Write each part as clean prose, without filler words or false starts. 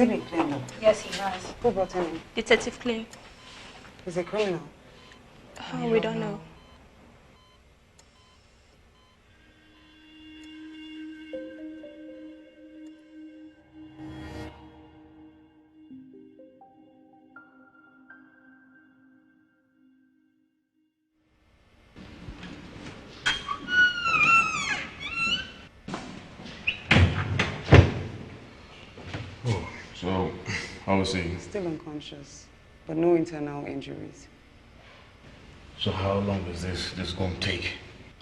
he been cleared now? Yes, he has. Who brought him in? Detective Clay. He's a criminal. Oh, we don't know. Oh, so how is he? Still unconscious, but no internal injuries. So how long is this going to take?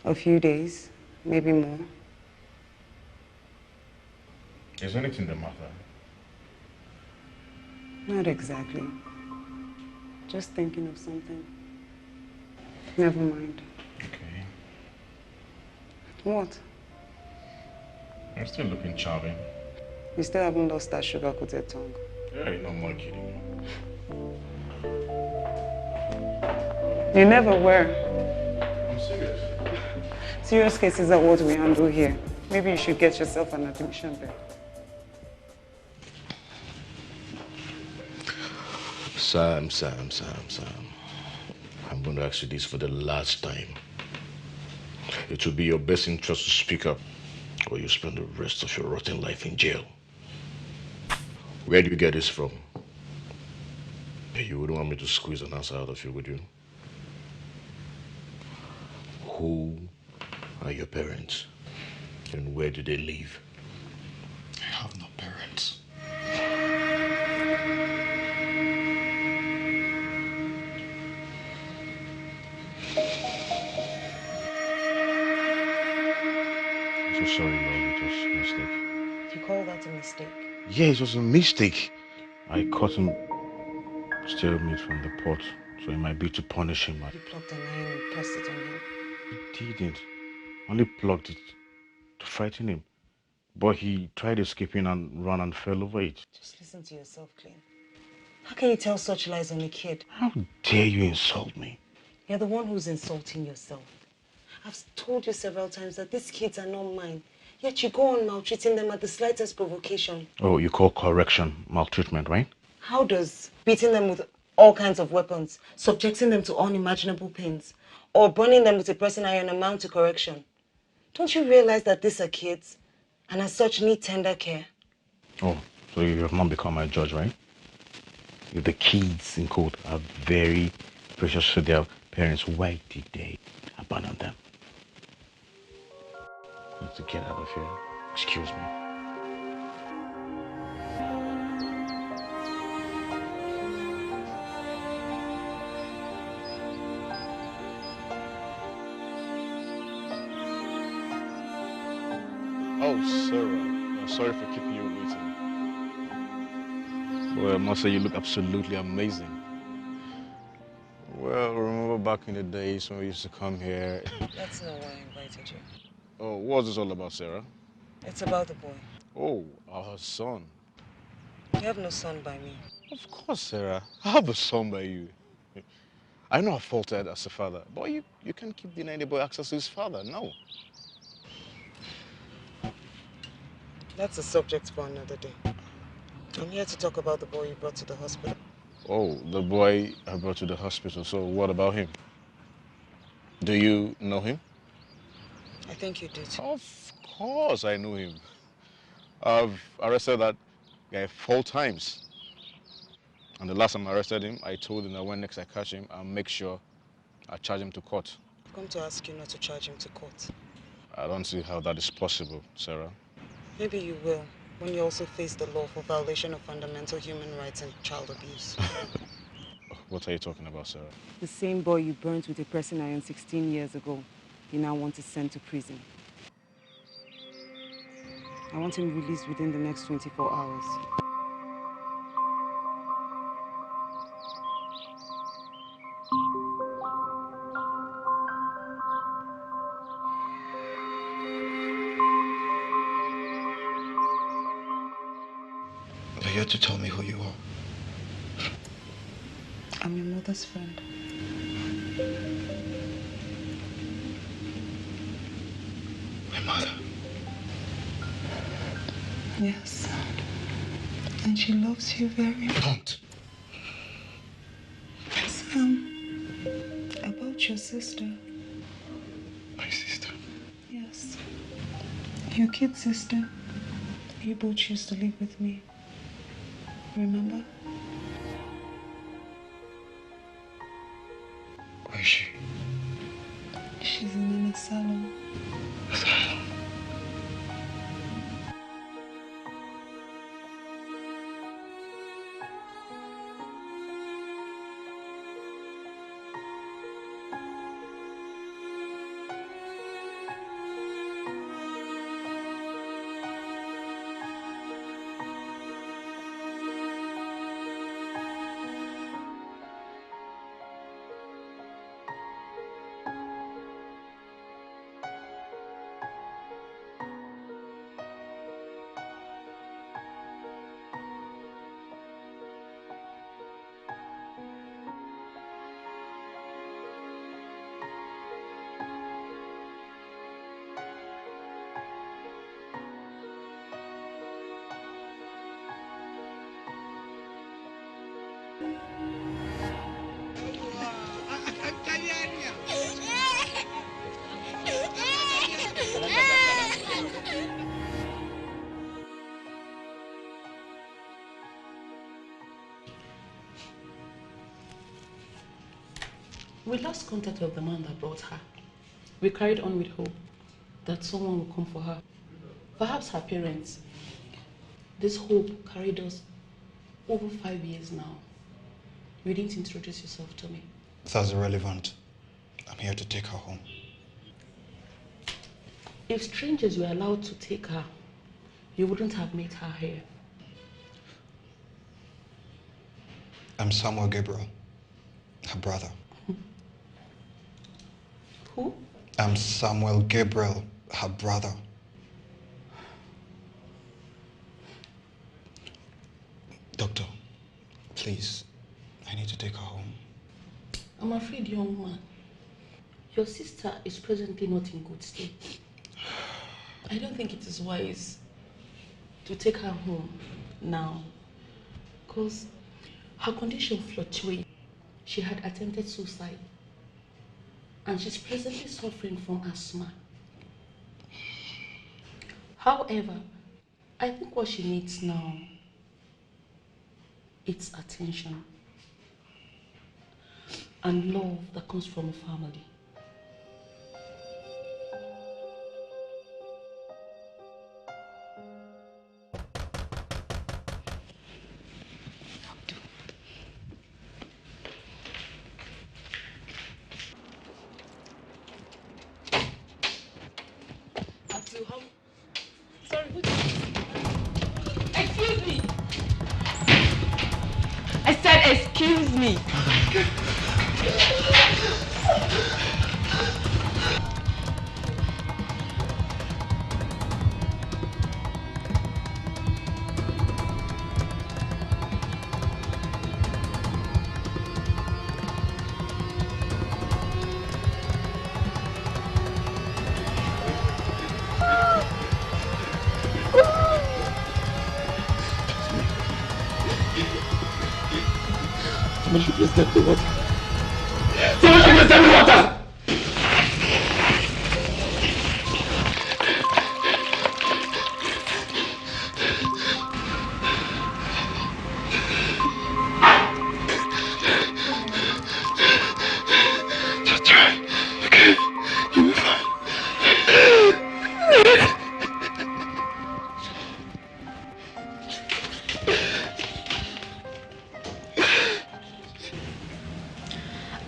A few days, maybe more. Is anything the matter? Not exactly. Just thinking of something. Never mind. Okay. What? You're still looking charming. You still haven't lost that sugar-coated tongue. Yeah, you're not more kidding. You never were. I'm serious. Serious cases are what we handle here. Maybe you should get yourself an admission there. Sam. I'm going to ask you this for the last time. It will be your best interest to speak up, or you spend the rest of your rotten life in jail. Where do you get this from? You wouldn't want me to squeeze an answer out of you, would you? Who are your parents? And where do they live? I have no parents. I'm so sorry, Lord. It was a mistake. You call that a mistake? Yeah, it was a mistake. I caught him stealing meat from the pot, so it might be to punish him. You plucked an iron and pressed it on him. He didn't. Only plugged it to frighten him. But he tried escaping and ran and fell over it. Just listen to yourself, Clean. How can you tell such lies on a kid? How dare you insult me? You're the one who's insulting yourself. I've told you several times that these kids are not mine. Yet you go on maltreating them at the slightest provocation. Oh, you call correction maltreatment, right? How does beating them with all kinds of weapons, subjecting them to unimaginable pains, or burning them with a pressing iron amount to correction? Don't you realize that these are kids, and as such need tender care? Oh, so you have not become my judge, right? If the kids, in quote, are very precious to their parents, why did they abandon them? I need to get out of here. Excuse me. Oh, Sarah. I'm sorry for keeping you waiting. Well, I must say you look absolutely amazing. Well, remember back in the days when we used to come here? That's not why I invited you. Oh, what's this all about, Sarah? It's about the boy. Oh, our son. You have no son by me. Of course, Sarah. I have a son by you. I know I faulted as a father, but you can't keep denying the boy access to his father, no. That's a subject for another day. I'm here to talk about the boy you brought to the hospital. Oh, the boy I brought to the hospital, so what about him? Do you know him? I think you did. Of course I know him. I've arrested that guy 4 times. And the last time I arrested him, I told him that when next I catch him, I'll make sure I charge him to court. I've come to ask you not to charge him to court. I don't see how that is possible, Sarah. Maybe you will, when you also face the law for violation of fundamental human rights and child abuse. What are you talking about, Sarah? The same boy you burnt with a pressing iron 16 years ago, you now want to send to prison. I want him released within the next 24 hours. You're here to tell me who you are. I'm your mother's friend. My mother? Yes. I And she loves you very much. Don't. About your sister. My sister. Yes. Your kid sister. You both used to live with me. Remember? Where is she? She's in an asylum. Asylum. We lost contact of the man that brought her. We carried on with hope that someone will come for her. Perhaps her parents. This hope carried us over 5 years now. You didn't introduce yourself to me. That's irrelevant. I'm here to take her home. If strangers were allowed to take her, you wouldn't have met her here. I'm Samuel Gabriel, her brother. Who? I'm Samuel Gabriel, her brother. Doctor, please, I need to take her home. I'm afraid, young man, your sister is presently not in good state. I don't think it is wise to take her home now, because her condition fluctuates. She had attempted suicide, and she's presently suffering from asthma. However, I think what she needs now is attention and love that comes from a family. Sorry, excuse me. I said excuse me. Someone should please get me water. Someone should please get me water! Just try, okay? You'll be fine.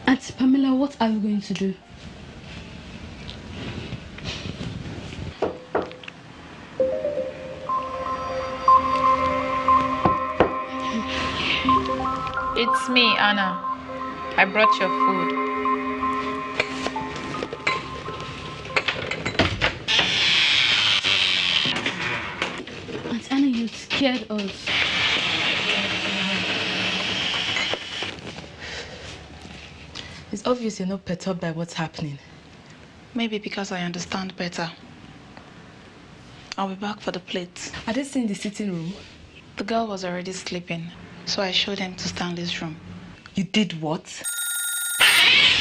Auntie Pamela, what are we going to do? It's me, Anna. I brought your food. Auntie Anna, you scared us. It's obvious you're not perturbed by what's happening. Maybe because I understand better. I'll be back for the plates. Are they still in the sitting room? The girl was already sleeping, so I showed him to Stanley's room. You did what?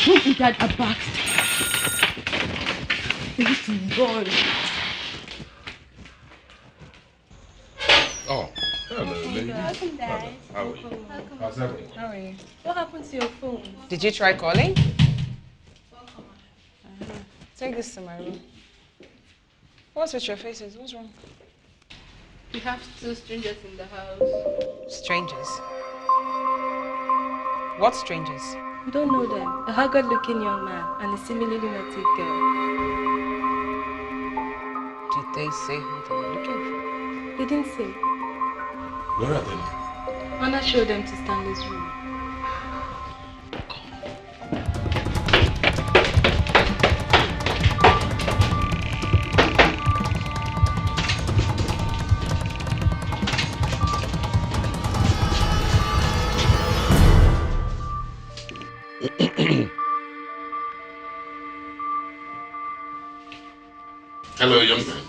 Mom and Dad are boxed. We need to run. Oh, hello, lady. Welcome, Dad. How are you? How's everything? How are you? What happened to your phone? Did you try calling? Take this to my room. What's with your faces? What's wrong? We have 2 strangers in the house. Strangers. What strangers? We don't know them. A haggard-looking young man and a seemingly lunatic girl. Did they say who they were looking for? They didn't say. Where are they? Anna showed them to Stanley's room. Hello, young man.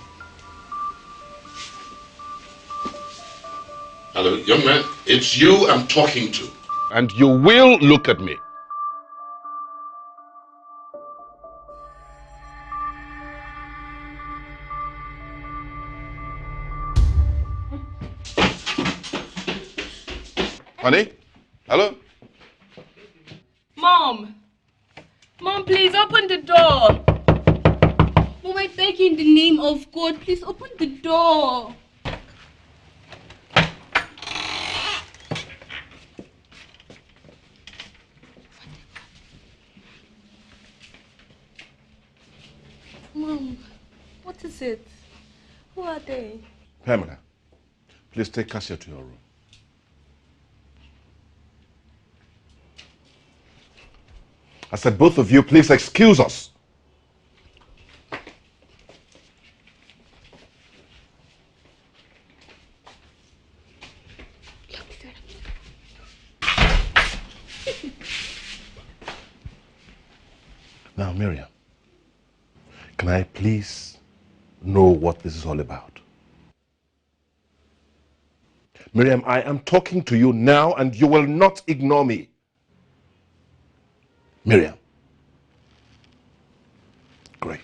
Hello, young man. It's you I'm talking to. And you will look at me. Honey? Hello? Mom! Mom, please open the door! Mom, I beg you in the name of God, please open the door! Mom, what is it? Who are they? Pamela, please take Cassia to your room. I said, both of you, please excuse us. Now, Miriam, can I please know what this is all about? Miriam, I am talking to you now and you will not ignore me. Miriam. Great.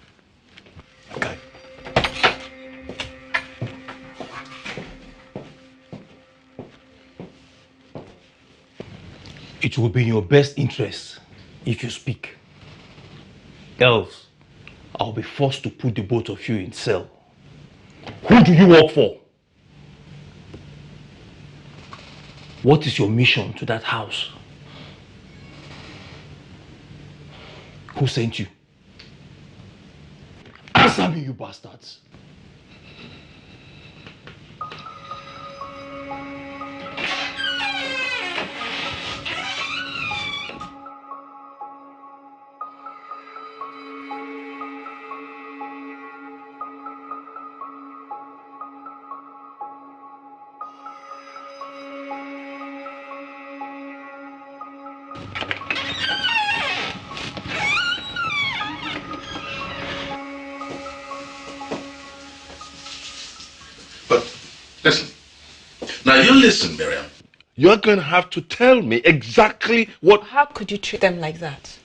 Okay. It will be in your best interest if you speak. Else, I'll be forced to put the both of you in cell. Who do you work for? What is your mission to that house? Who sent you? Answer me, you bastards. Listen. Now you listen, Miriam. You're going to have to tell me exactly what... How could you treat them like that?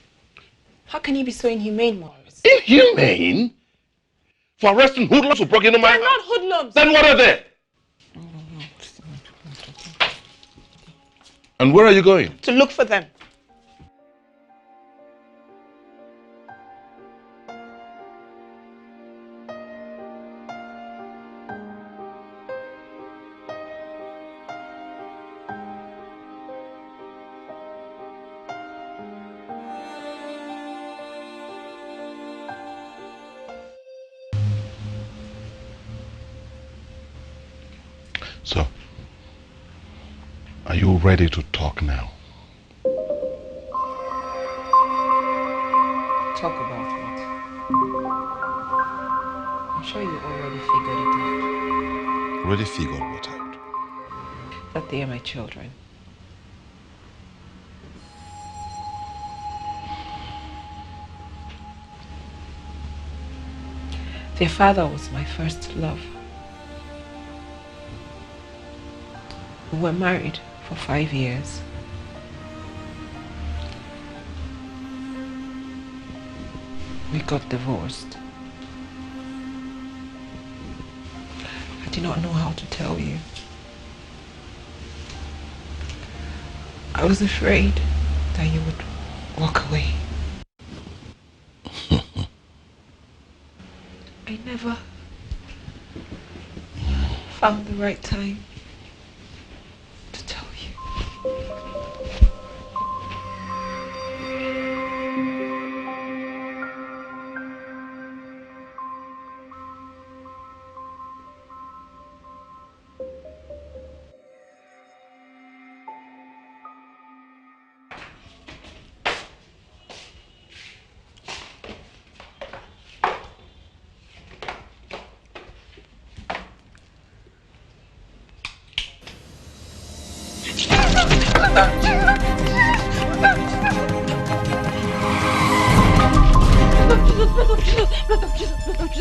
How can you be so inhumane, Morris? Inhumane? For arresting hoodlums who broke into my house? They're not hoodlums! Then what are they? And where are you going? To look for them. So, are you ready to talk now? Talk about what? I'm sure you already figured it out. Already figured what out? That they are my children. Their father was my first love. We were married for 5 years. We got divorced. I did not know how to tell you. I was afraid that you would walk away. I never found the right time to tell you.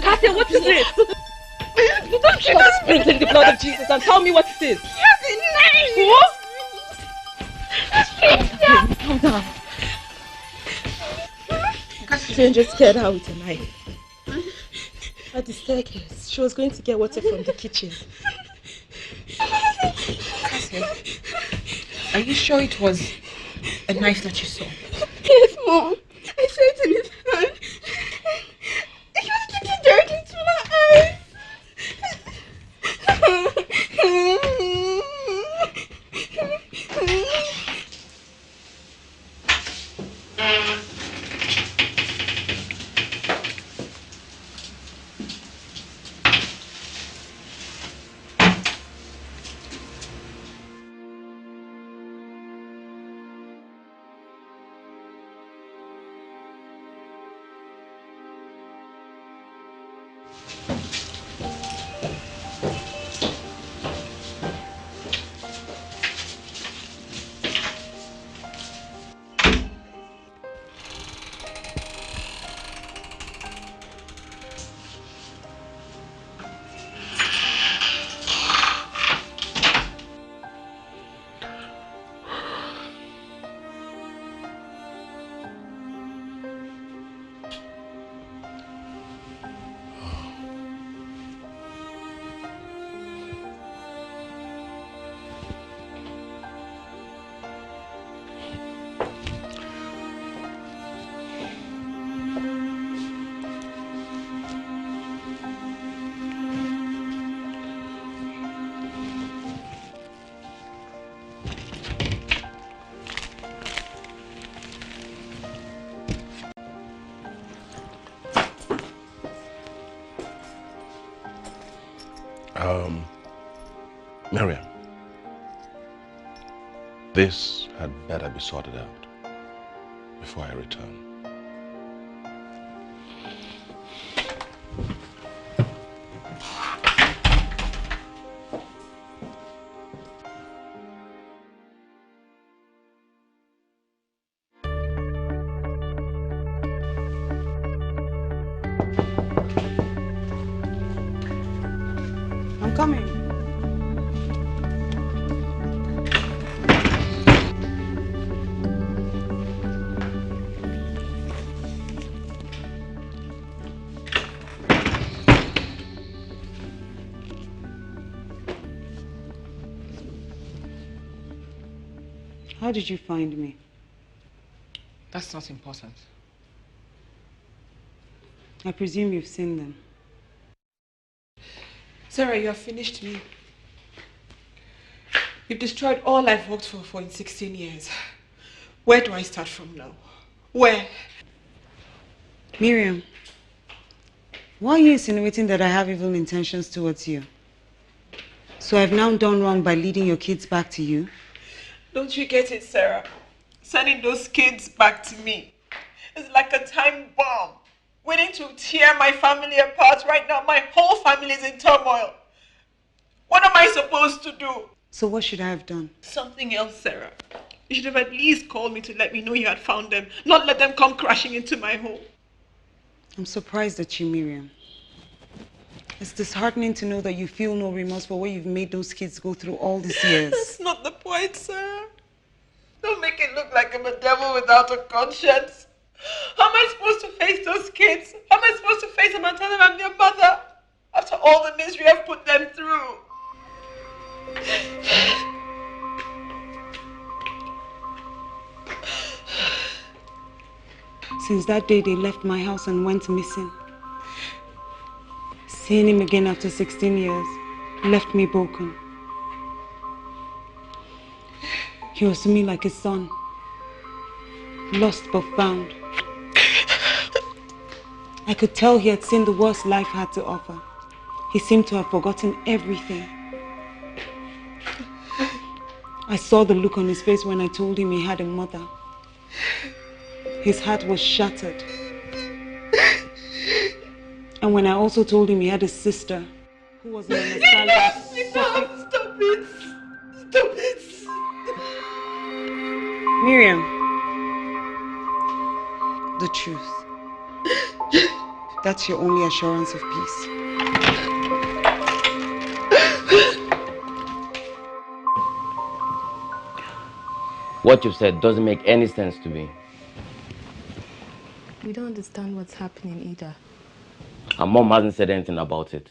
Katia, what is it? Don't you just sprinkling the blood of Jesus and tell me what it is. What? Calm down. Katia just scared her with a knife. At the staircase, she was going to get water from the kitchen. Katia, are you sure it was a knife that you saw? Yes, Mom. I saw it in his hand. He was putting dirt into my eyes. Miriam, this had better be sorted out before I return. I'm coming. How did you find me? That's not important. I presume you've seen them. Sarah, you have finished me. You've destroyed all I've worked for in 16 years. Where do I start from now? Where? Miriam, why are you insinuating that I have evil intentions towards you? So I've now done wrong by leading your kids back to you? Don't you get it, Sarah? Sending those kids back to me is like a time bomb waiting to tear my family apart. Right now, my whole family is in turmoil. What am I supposed to do? So what should I have done? Something else, Sarah. You should have at least called me to let me know you had found them, not let them come crashing into my home. I'm surprised at you, Miriam. It's disheartening to know that you feel no remorse for what you've made those kids go through all these years. That's not the point, sir. Don't make it look like I'm a devil without a conscience. How am I supposed to face those kids? How am I supposed to face them and tell them I'm their mother? After all the misery I've put them through. Since that day they left my house and went missing, seeing him again after 16 years left me broken. He was to me like a son, lost but found. I could tell he had seen the worst life had to offer. He seemed to have forgotten everything. I saw the look on his face when I told him he had a mother. His heart was shattered. And when I also told him he had a sister who was an understanding. Stop it! Stop it! Miriam, the truth. That's your only assurance of peace. What you said doesn't make any sense to me. We don't understand what's happening either. And Mom hasn't said anything about it.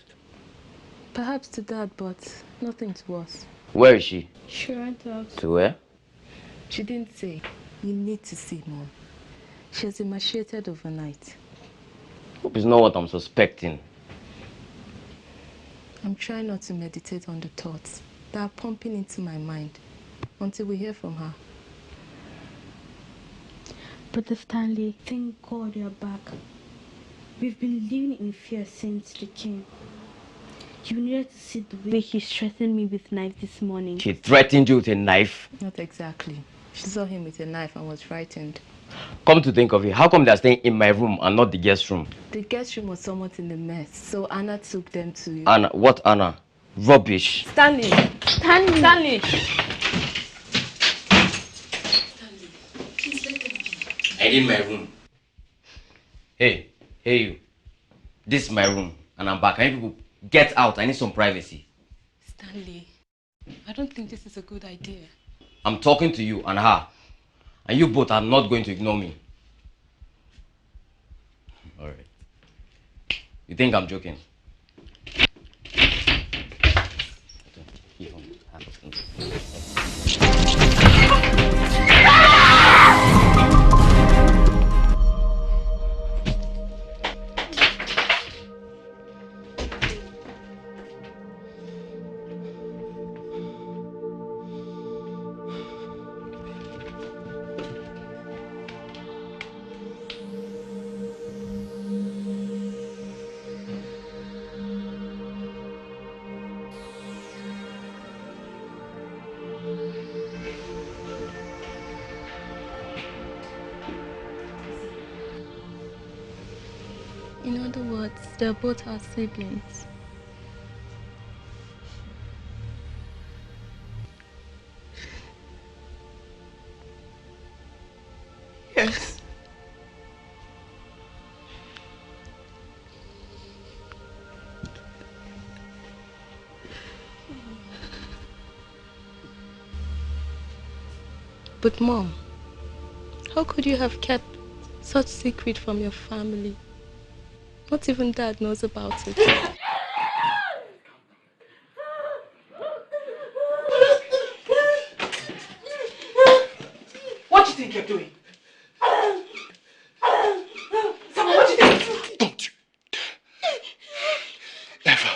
Perhaps to Dad, but nothing to us. Where is she? She went out. To where? She didn't say. You need to see Mom. She has emaciated overnight. Hope it's not what I'm suspecting. I'm trying not to meditate on the thoughts that are pumping into my mind until we hear from her. Brother Stanley, thank God you're back. We've been living in fear since the king. You needed to see the way he threatened me with knife this morning. She threatened you with a knife? Not exactly. She saw him with a knife and was frightened. Come to think of it, how come they're staying in my room and not the guest room? The guest room was somewhat in a mess, so Anna took them to... Anna? What Anna? Rubbish. Stanley! Stanley! Stanley! I need my room. Hey you. This is my room and I'm back. Can you people get out? I need some privacy. Stanley, I don't think this is a good idea. I'm talking to you and her. And you both are not going to ignore me. Alright. You think I'm joking? In other words, they're both our siblings. Yes. But Mom, how could you have kept such secret from your family? Not even Dad knows about it. What do you think you're doing? Someone, what do you think? Don't you ever.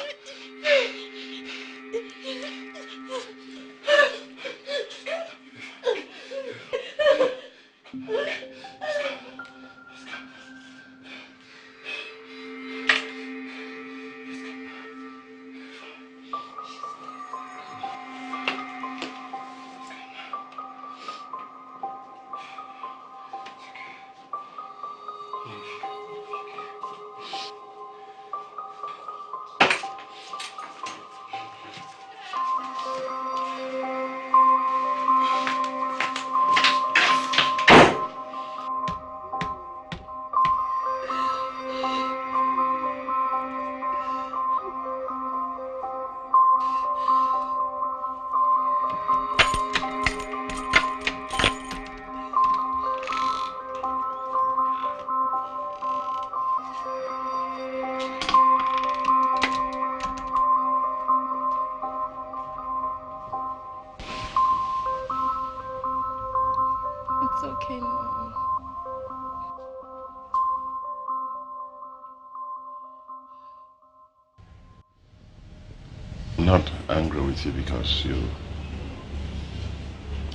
not angry with you because you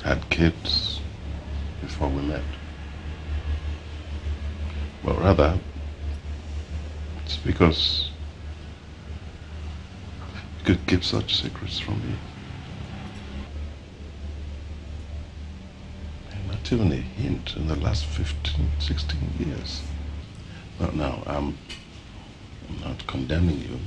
had kids before we met. But rather, it's because you could keep such secrets from me. And not even a hint in the last 15, 16 years. But now, I'm not condemning you.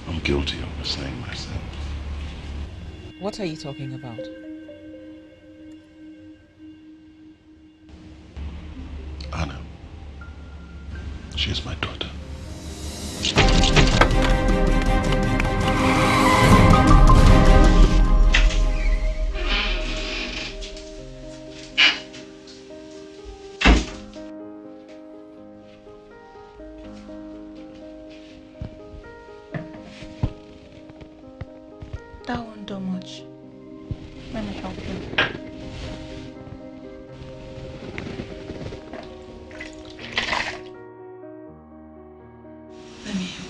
I'm guilty of mislaing myself. What are you talking about? Anna, she's my daughter. That won't do much. Let me help you. Let me help.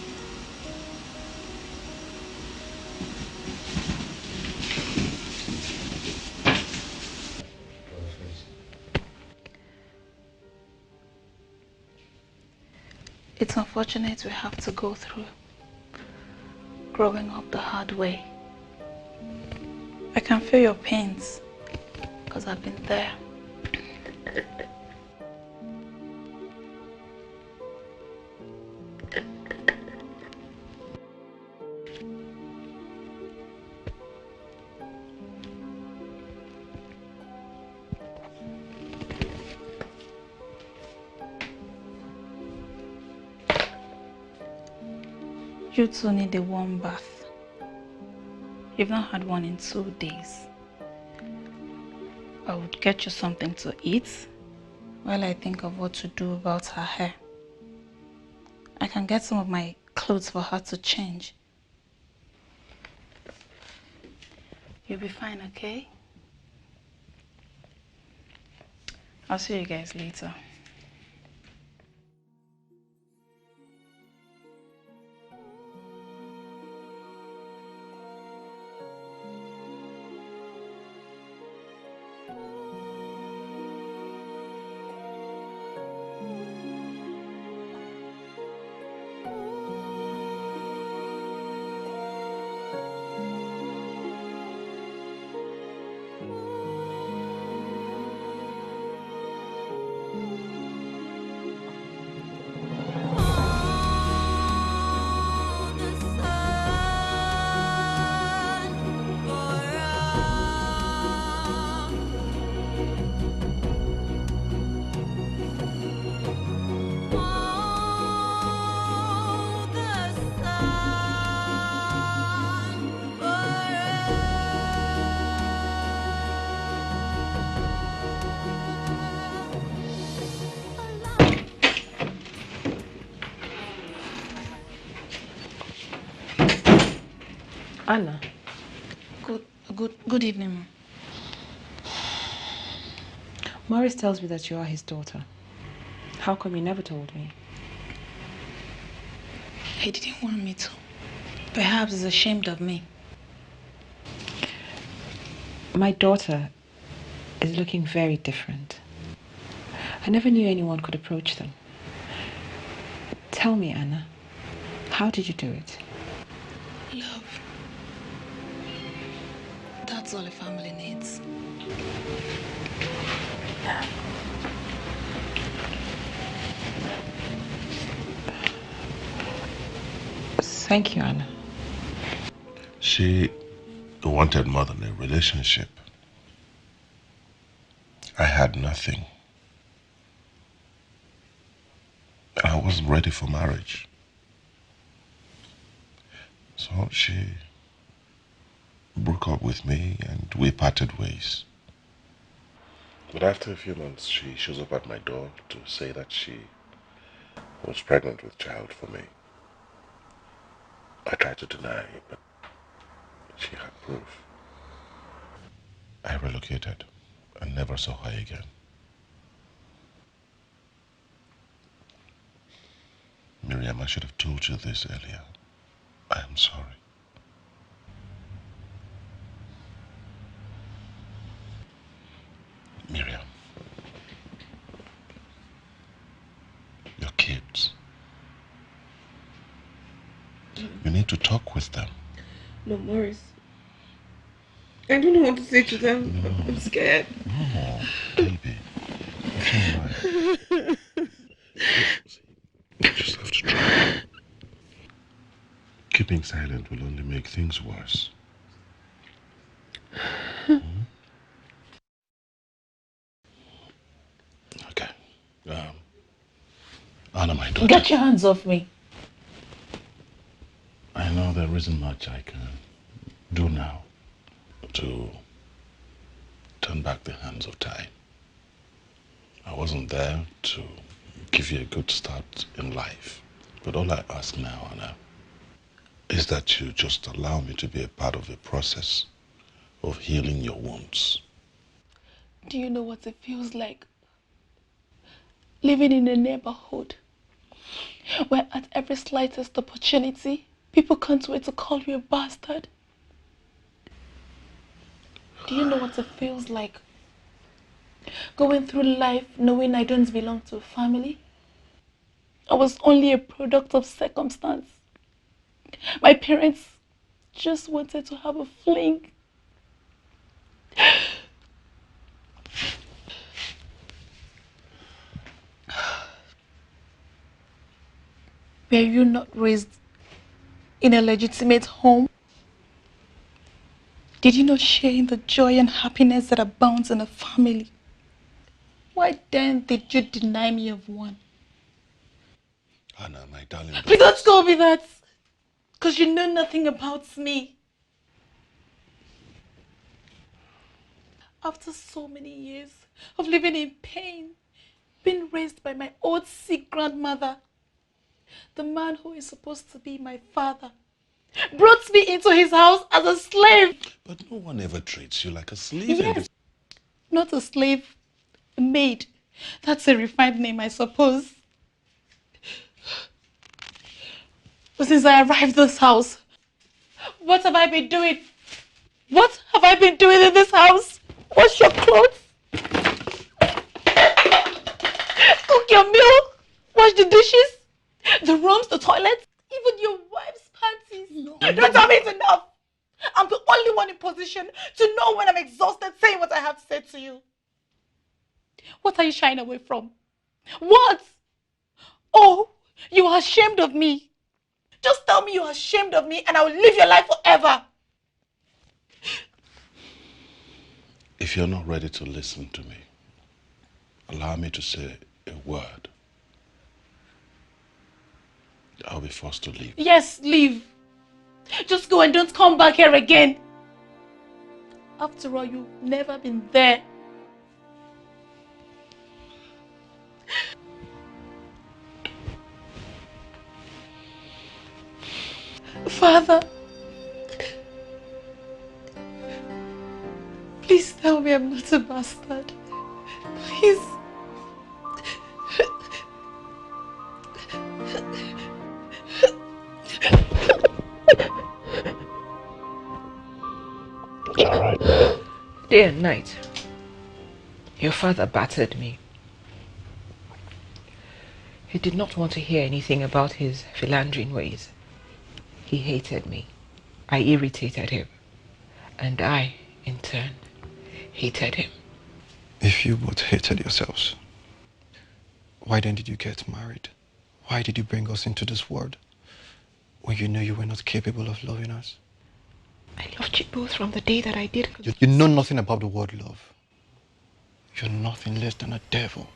It's unfortunate we have to go through growing up the hard way. I can feel your pains because I've been there. You two need a warm bath. You've not had one in 2 days. I would get you something to eat while I think of what to do about her hair. I can get some of my clothes for her to change. You'll be fine, okay? I'll see you guys later. Anna. Good evening, Mom. Morris tells me that you are his daughter. How come you never told me? He didn't want me to. Perhaps he's ashamed of me. My daughter is looking very different. I never knew anyone could approach them. Tell me, Anna, how did you do it? Love. That's all a family needs. Thank you, Anna. She wanted more than a relationship. I had nothing. And I wasn't ready for marriage. So she broke up with me and we parted ways. But after a few months, she shows up at my door to say that she was pregnant with child for me. I tried to deny, but she had proof. I relocated and never saw her again. Miriam, I should have told you this earlier. I am sorry. Miriam, your kids. You need to talk with them. No, Morris. I don't know what to say to them. No. I'm scared. No, baby. It's all right. You just have to try. Keeping silent will only make things worse. Okay. Anna, my daughter. Get your hands off me. I know there isn't much I can do now to turn back the hands of time. I wasn't there to give you a good start in life. But all I ask now, Anna, is that you just allow me to be a part of the process of healing your wounds. Do you know what it feels like? Living in a neighborhood where at every slightest opportunity, people can't wait to call you a bastard. Do you know what it feels like? Going through life knowing I don't belong to a family. I was only a product of circumstance. My parents just wanted to have a fling. Were you not raised in a legitimate home? Did you not share in the joy and happiness that abounds in a family? Why then did you deny me of one? Anna, my darling. Please don't call me that! Because you know nothing about me. After so many years of living in pain, being raised by my old sick grandmother, the man who is supposed to be my father brought me into his house as a slave. But no one ever treats you like a slave. Yes, not a slave, a maid. That's a refined name, I suppose. But since I arrived this house, what have I been doing? What have I been doing in this house? Wash your clothes, cook your meal, wash the dishes, the rooms, the toilets, even your wife's panties. No. Don't tell me it's enough. I'm the only one in position to know when I'm exhausted saying what I have to say to you. What are you shying away from? What? Oh, you are ashamed of me. Just tell me you're ashamed of me and I will live your life forever. If you're not ready to listen to me, allow me to say a word. I'll be forced to leave. Yes, leave. Just go and don't come back here again. After all, you've never been there. Father, please tell me I'm not a bastard. Please. It's all right. Day and night, your father battered me. He did not want to hear anything about his philandering ways. He hated me. I irritated him. And I, in turn, hated him. If you both hated yourselves, why then did you get married? Why did you bring us into this world when you knew you were not capable of loving us? I loved you both from the day that I did. You know nothing about the word love. You're nothing less than a devil.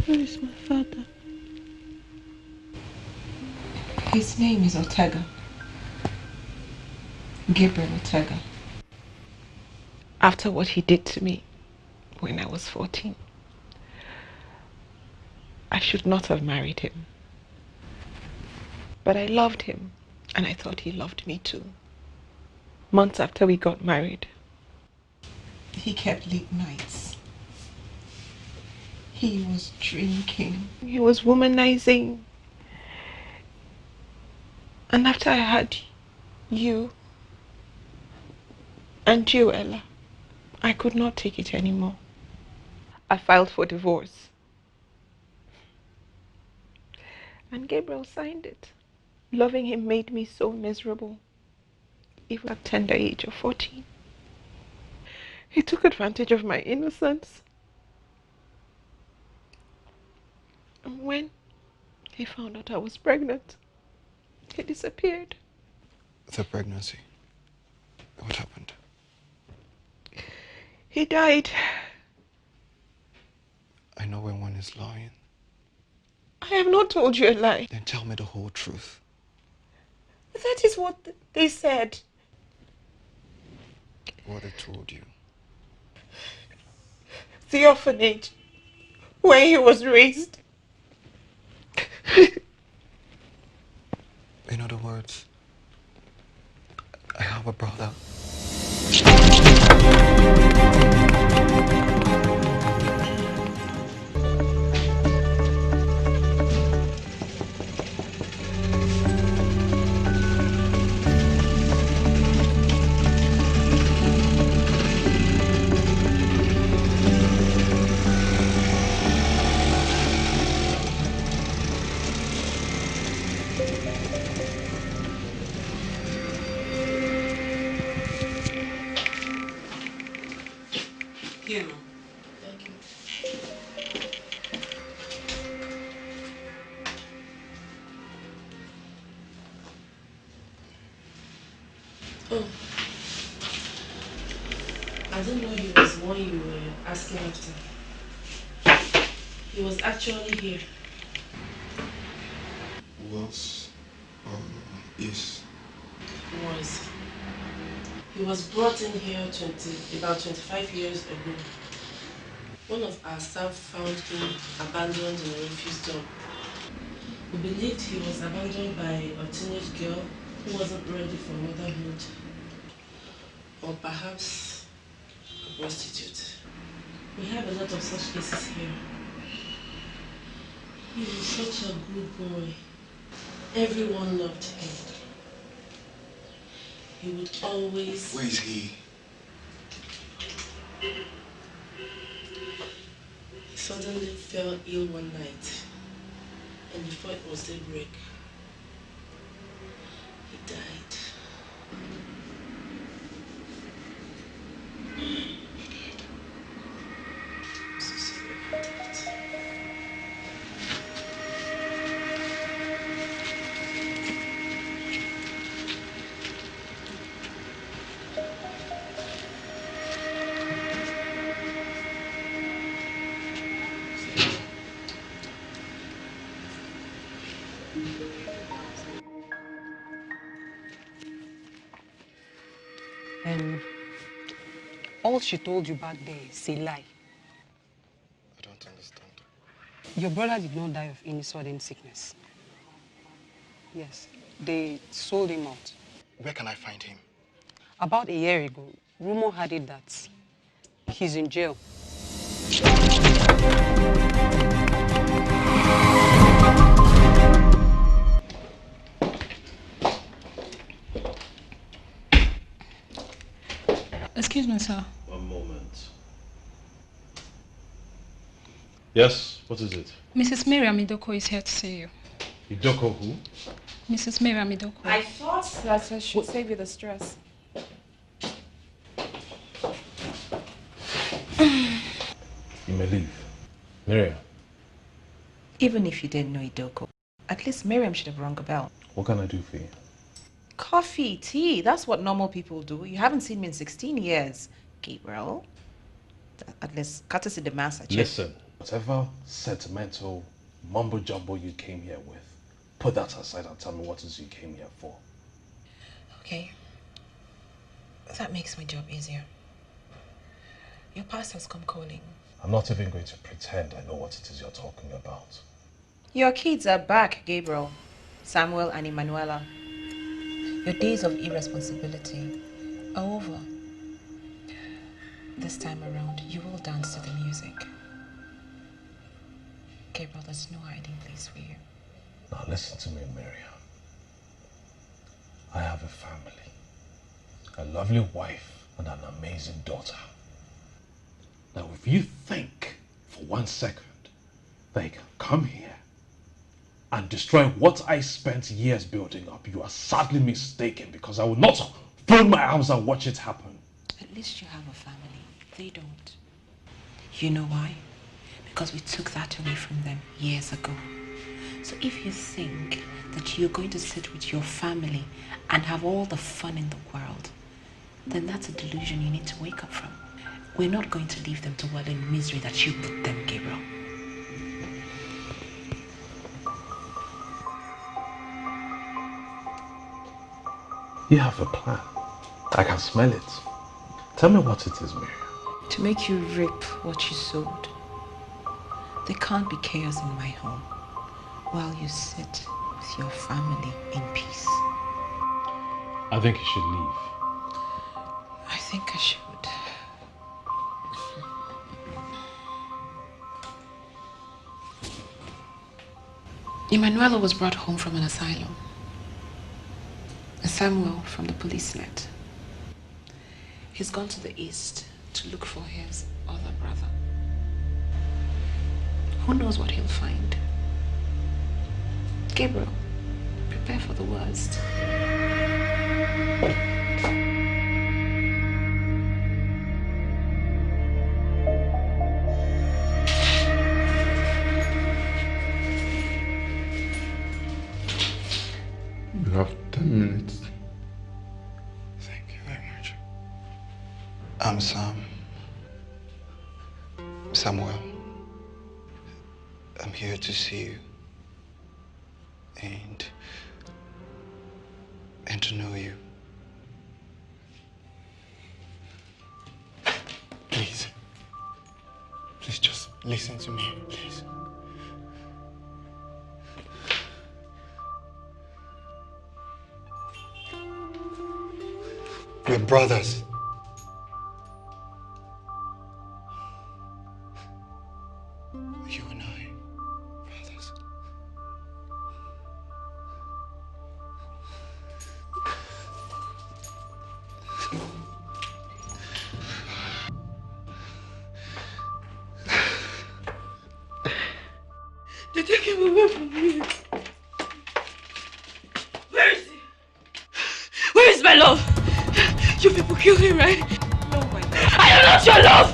Where is my father? His name is Ortega. Gabriel Ortega. After what he did to me when I was 14, I should not have married him. But I loved him, and I thought he loved me too. Months after we got married, he kept late nights. He was drinking. He was womanizing. And after I had you and you, Ella, I could not take it anymore. I filed for divorce. And Gabriel signed it. Loving him made me so miserable, even at tender age of 14. He took advantage of my innocence. And when he found out I was pregnant, he disappeared. The pregnancy. What happened? He died. I know when one is lying. I have not told you a lie. Then tell me the whole truth. That is what they said. What they told you. The orphanage where he was raised. In other words, I have a brother. Here. Thank you. Oh, I didn't know he was the one you were asking after. He was actually here. Was, is. Was. He was brought in here about 25 years ago. One of our staff found him abandoned in a refuse dump. We believed he was abandoned by a teenage girl who wasn't ready for motherhood. Or perhaps a prostitute. We have a lot of such cases here. He was such a good boy. Everyone loved him. He would always... Where is he? He suddenly fell ill one night, and before it was daybreak, he died. I'm so sorry about that. All she told you back there is a lie. I don't understand. Your brother did not die of any sudden sickness. Yes, they sold him out. Where can I find him? About a year ago, rumor had it that he's in jail. Excuse me, sir. One moment. Yes, what is it? Mrs. Miriam Idoko is here to see you. Idoko who? Mrs. Miriam Idoko. I thought that I should save you the stress. You may leave. Miriam, Even if you didn't know Idoko, at least Miriam should have rung a bell. what can I do for you? Coffee, tea, that's what normal people do. You haven't seen me in 16 years, Gabriel. At least courtesy the mass. Listen, whatever sentimental mumbo jumbo you came here with, put that aside and tell me what it is you came here for. Okay. That makes my job easier. Your past has come calling. I'm not even going to pretend I know what it is you're talking about. Your kids are back, Gabriel. Samuel and Emanuela. Your days of irresponsibility are over. This time around, you will dance to the music. Gabriel, there's no hiding place for you. Now listen to me, Miriam. I have a family, a lovely wife, and an amazing daughter. Now if you think for 1 second that you can come here and destroy what I spent years building up, you are sadly mistaken, because I will not fold my arms and watch it happen. At least you have a family. They don't. You know why? Because we took that away from them years ago. So if you think that you're going to sit with your family and have all the fun in the world, then that's a delusion you need to wake up from. We're not going to leave them to wallow in misery that you put them, Gabriel. You have a plan. I can smell it. Tell me what it is, Miriam. To make you reap what you sowed. There can't be chaos in my home while you sit with your family in peace. I think you should leave. I think I should. Emanuela was brought home from an asylum. And Samuel from the police net. He's gone to the east to look for his other brother. Who knows what he'll find? Gabriel, prepare for the worst. You have 10 minutes. Thank you very much. I'm Samuel. I'm here to see you and to know you. Please just listen to me, please. We're brothers. You and I, brothers. They took him away from me. Where is he? Where is my love? You people killed him, right? No, my love. I am not your love!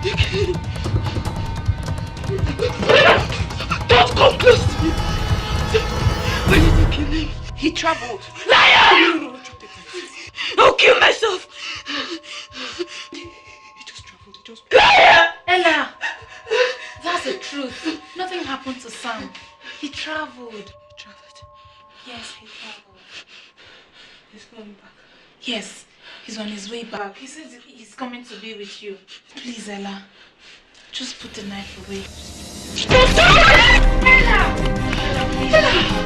You killed him. Don't come close to me. Why did you kill him? He traveled. Liar! No, I'll kill myself. He just traveled. Liar! Ella! That's the truth. Nothing happened to Sam. He traveled. He traveled? Yes, he traveled. He's coming back. Yes, he's on his way back. He says he's coming to be with you. Please, Ella, just put the knife away. Stop! Ella!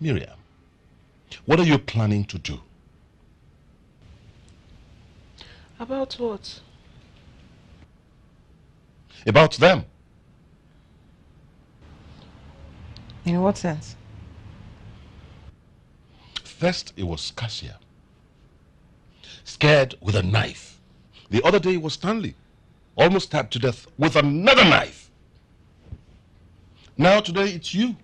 Miriam, what are you planning to do? About what? About them. In what sense? First, it was Cassia, scared with a knife. The other day it was Stanley, almost stabbed to death with another knife. Now today it's you.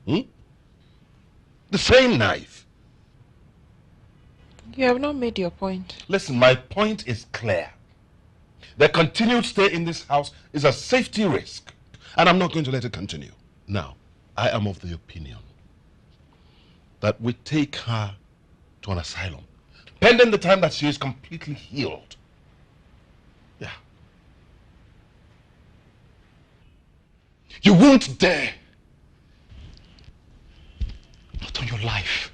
The same knife. You have not made your point. Listen, my point is clear. Their continued stay in this house is a safety risk, and I'm not going to let it continue. Now, I am of the opinion that we take her to an asylum, pending the time that she is completely healed. Yeah. You won't dare. Not on your life.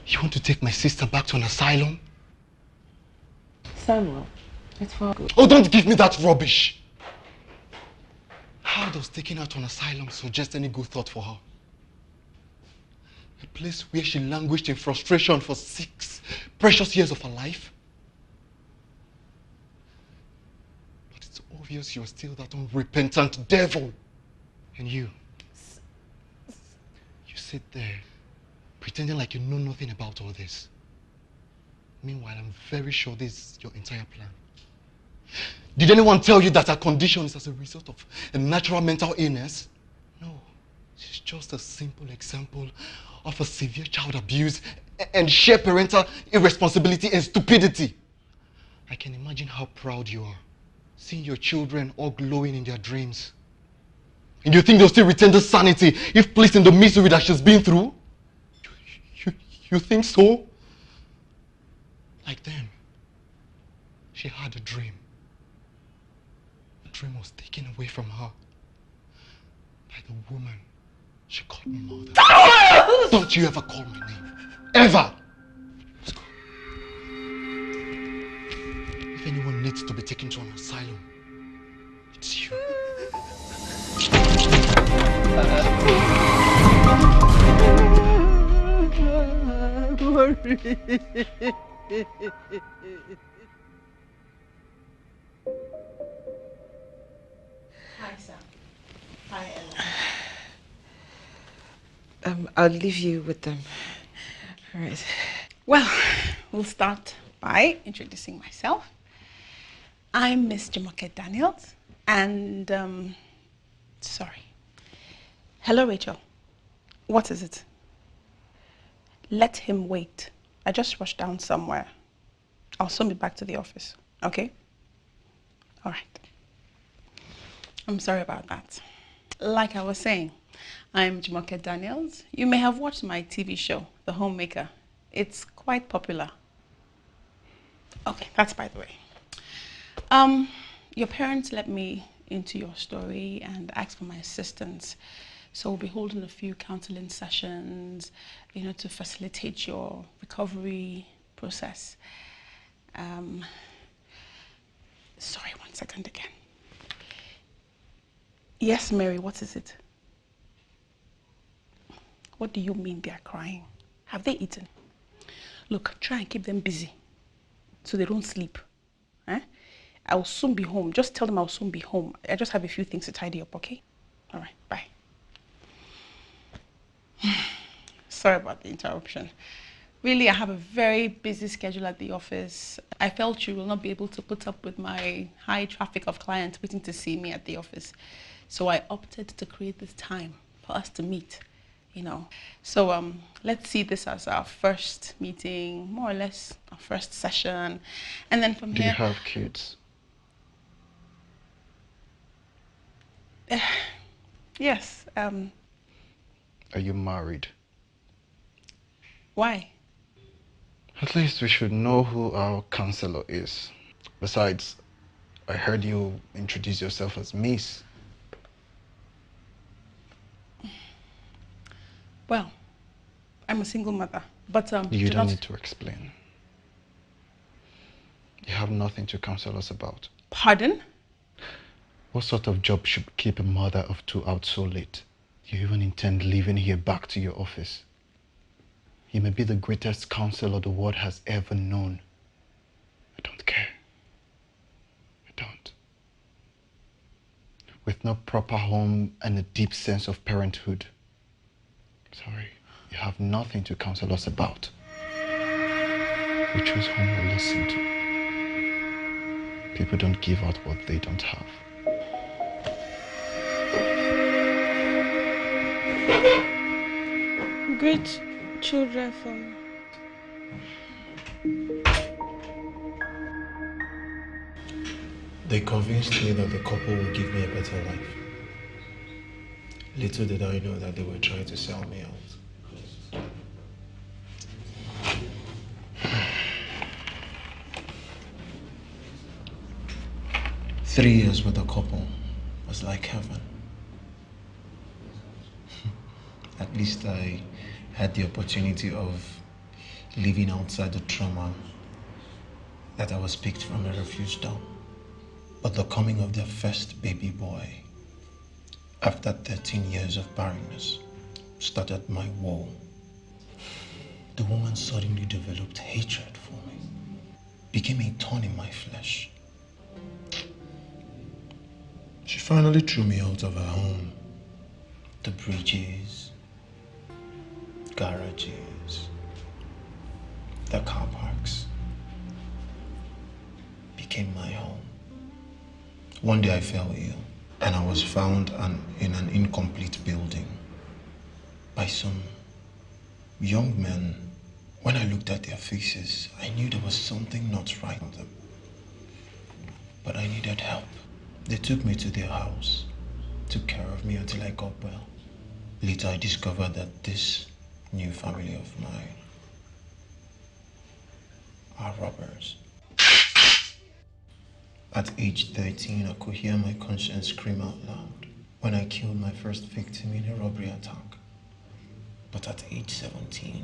You want to take my sister back to an asylum? Samuel, it's for good. Oh, don't give me that rubbish. How does taking her to an asylum suggest any good thought for her? A place where she languished in frustration for 6 precious years of her life? But it's obvious you're still that unrepentant devil. And you sit there pretending like you know nothing about all this. Meanwhile, I'm very sure this is your entire plan. Did anyone tell you that her condition is as a result of a natural mental illness? No. She's just a simple example of a severe child abuse and sheer parental irresponsibility and stupidity. I can imagine how proud you are, seeing your children all glowing in their dreams. And you think they'll still retain the sanity if placed in the misery that she's been through? You think so? Like them. She had a dream. The dream was taken away from her by the woman she called mother. Don't you ever call my name. Ever! If anyone needs to be taken to an asylum, it's you. Hi, Sam. Hi, Ella. I'll leave you with them. All right. Well, we'll start by introducing myself. I'm Miss Jumoke Daniels, and sorry. Hello, Rachel. What is it? Let him wait. I just rushed down somewhere. I'll soon be back to the office, okay? All right. I'm sorry about that. Like I was saying, I'm Jumoke Daniels. You may have watched my TV show, The Homemaker. It's quite popular. Okay, that's by the way. Your parents let me into your story and asked for my assistance. So we'll be holding a few counseling sessions, to facilitate your recovery process. Sorry, 1 second again. Yes, Mary, what is it? What do you mean they're crying? Have they eaten? Look, try and keep them busy so they don't sleep. I will soon be home. Just tell them I'll soon be home. I just have a few things to tidy up, okay? All right, bye. Sorry about the interruption. Really, I have a very busy schedule at the office. I felt you will not be able to put up with my high traffic of clients waiting to see me at the office. So I opted to create this time for us to meet, So let's see this as our first meeting, more or less our first session. And then from Do here... you have kids? Yes. Are you married? Why? At least we should know who our counselor is. Besides, I heard you introduce yourself as Miss. Well, I'm a single mother, but you don't need to explain. You have nothing to counsel us about. Pardon? What sort of job should keep a mother of 2 out so late? Do you even intend leaving here back to your office? You may be the greatest counselor the world has ever known. I don't care. don't. With no proper home and a deep sense of parenthood. Sorry, you have nothing to counsel us about. We choose whom we listen to. People don't give out what they don't have. Great children for me. They convinced me that the couple would give me a better life. Little did I know that they were trying to sell me out. 3 years with the couple was like heaven. At least I had the opportunity of living outside the trauma that I was picked from a refuge dump. But the coming of their first baby boy, after 13 years of barrenness, started my woe. The woman suddenly developed hatred for me, became a thorn in my flesh. She finally threw me out of her home. The bridges, garages, the car parks became my home. One day I fell ill and I was found in an incomplete building by some young men. When I looked at their faces, I knew there was something not right with them. But I needed help. They took me to their house, took care of me until I got well. Later I discovered that this new family of mine are robbers. At age 13, I could hear my conscience scream out loud when I killed my first victim in a robbery attack. But at age 17,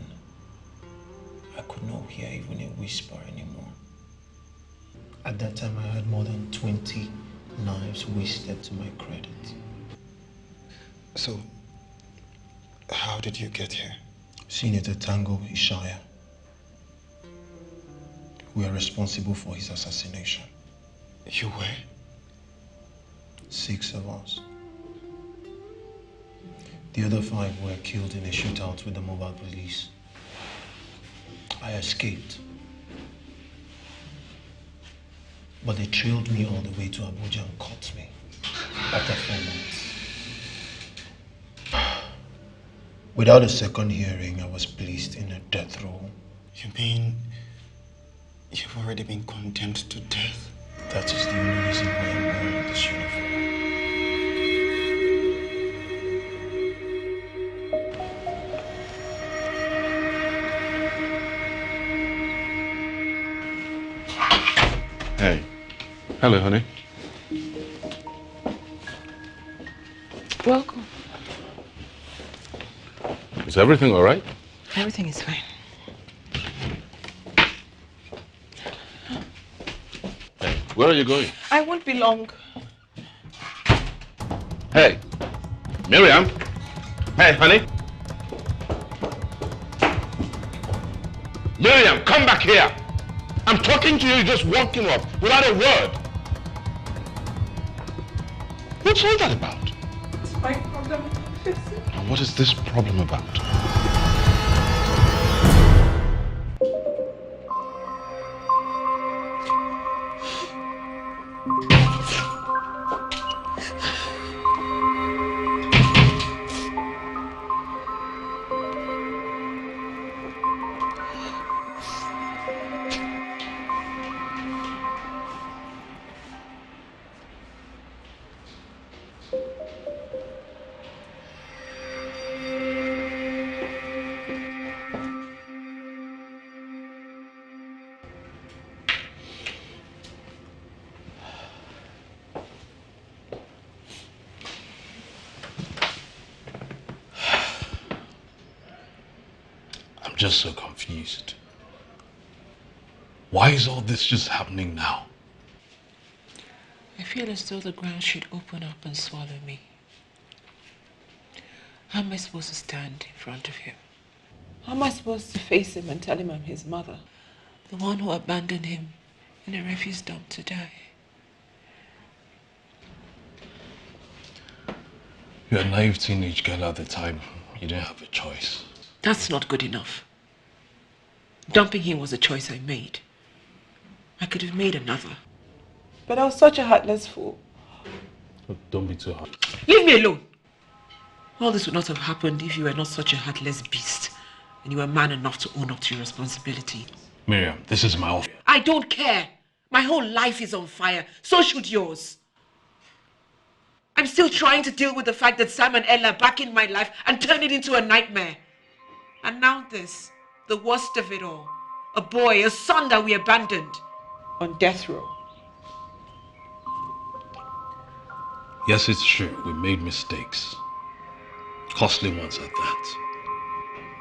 I could not hear even a whisper anymore. At that time, I had more than 20 knives wasted to my credit. So, how did you get here? Senator Tango Ishaya. We are responsible for his assassination. You were? 6 of us. The other 5 were killed in a shootout with the mobile police. I escaped. But they trailed me all the way to Abuja and caught me after 4 months. Without a second hearing, I was placed in a death row. You mean you've already been condemned to death? That is the only reason why I'm wearing this uniform. Hey. Hello, honey. Welcome. Is everything all right? Everything is fine. Hey, where are you going? I won't be long. Hey, Miriam. Hey, honey. Miriam, come back here. I'm talking to you, just walking up without a word. What's all that about? It's my problem. Fix it. And what is this problem about? Just so confused. Why is all this just happening now? I feel as though the ground should open up and swallow me. How am I supposed to stand in front of him? How am I supposed to face him and tell him I'm his mother? The one who abandoned him in a refuse dump to die. You're a naive teenage girl at the time. You didn't have a choice. That's not good enough. Dumping him was a choice I made. I could have made another. But I was such a heartless fool. Look, don't be too hard. Leave me alone! All this would not have happened if you were not such a heartless beast and you were man enough to own up to your responsibility. Miriam, this is my office. I don't care. My whole life is on fire. So should yours. I'm still trying to deal with the fact that Sam and Ella are back in my life and turned it into a nightmare. And now this, the worst of it all. A boy, a son that we abandoned. On death row. Yes, it's true. We made mistakes. Costly ones at that.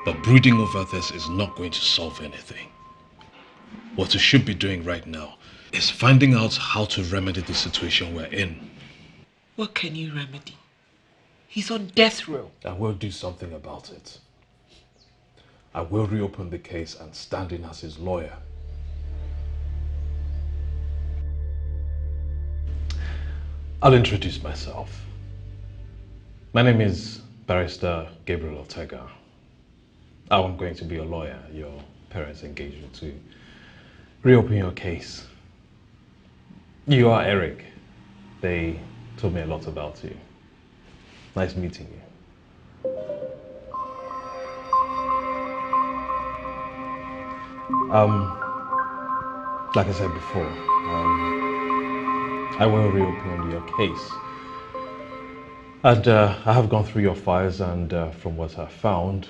But brooding over this is not going to solve anything. What we should be doing right now is finding out how to remedy the situation we're in. What can you remedy? He's on death row. I will do something about it. I will reopen the case and stand in as his lawyer. I'll introduce myself. My name is Barrister Gabriel Ortega. I'm going to be a lawyer. Your parents engaged you to reopen your case. You are Eric. They told me a lot about you. Nice meeting you. Like I said before, I will reopen your case. And I have gone through your files, and from what I found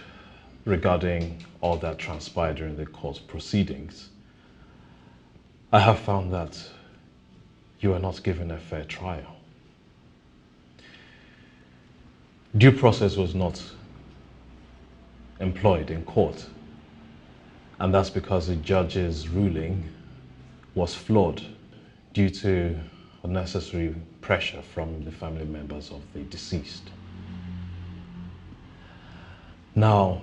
regarding all that transpired during the court proceedings, I have found that you are not given a fair trial. Due process was not employed in court, and that's because the judge's ruling was flawed due to unnecessary pressure from the family members of the deceased. Now,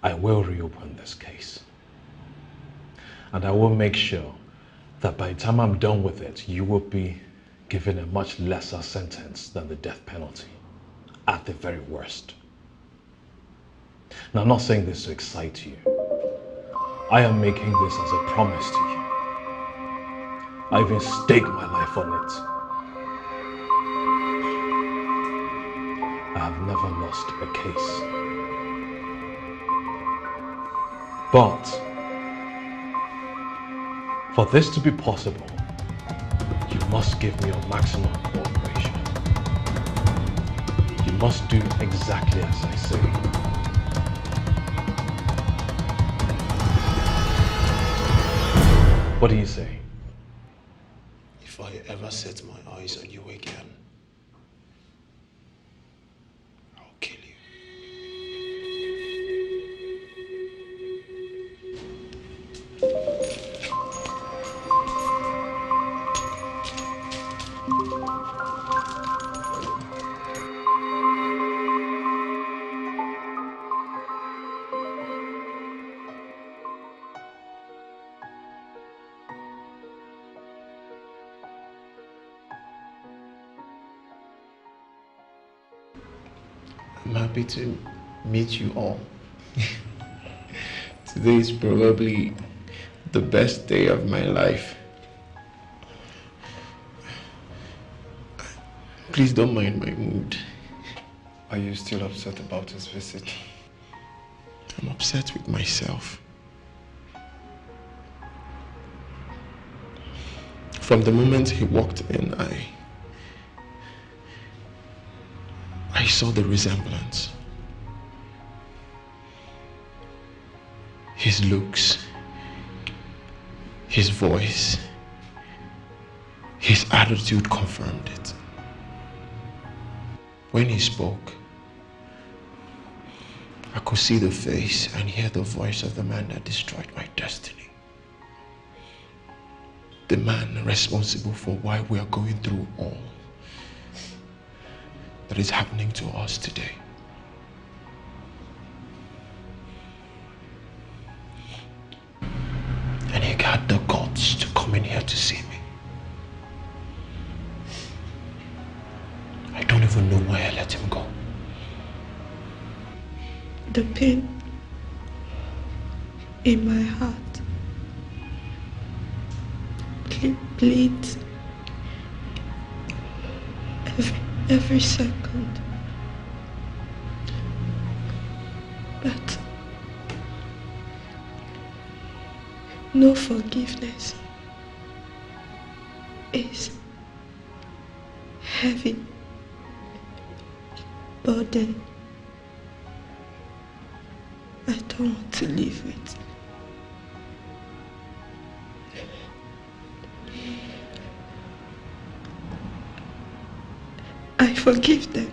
I will reopen this case, and I will make sure that by the time I'm done with it, you will be given a much lesser sentence than the death penalty, at the very worst. Now, I'm not saying this to excite you. I am making this as a promise to you. I even staked my life on it. I have never lost a case. But for this to be possible, you must give me your maximum cooperation. You must do exactly as I say. What do you say? If I ever set my eyes on you again, I'll kill you. I'm happy to meet you all. Today is probably the best day of my life. Please don't mind my mood. Are you still upset about his visit? I'm upset with myself. From the moment he walked in, I saw the resemblance. His looks, his voice, his attitude confirmed it. When he spoke, I could see the face and hear the voice of the man that destroyed my destiny. The man responsible for why we are going through all that is happening to us today. And he had the guts to come in here to see me. I don't even know why I let him go. pain in my heart bleeds every second. But no forgiveness is heavy burden I don't want to live with. I forgive them,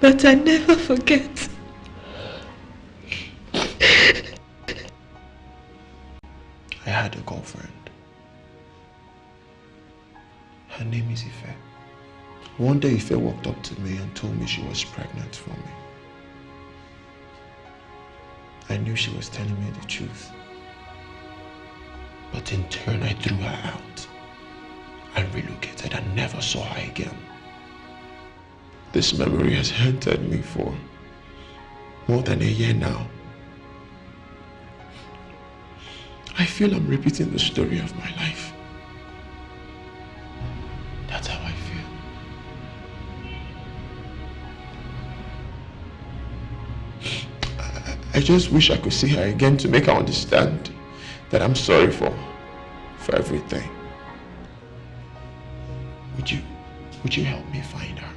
but I never forget. I had a girlfriend. Her name is Ife. One day Ife walked up to me and told me she was pregnant for me. I knew she was telling me the truth. But in turn, I threw her out and relocated and never saw her again. This memory has haunted me for more than a year now. I feel I'm repeating the story of my life. That's how I feel. I just wish I could see her again to make her understand that I'm sorry for everything. Would you help me find her?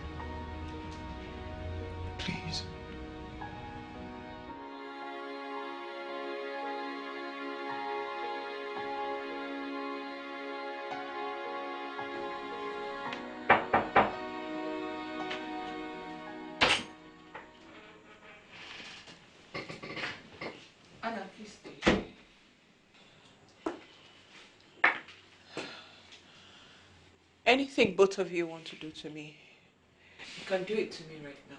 Please. Anna, please stay. Anything both of you want to do to me, you can do it to me right now.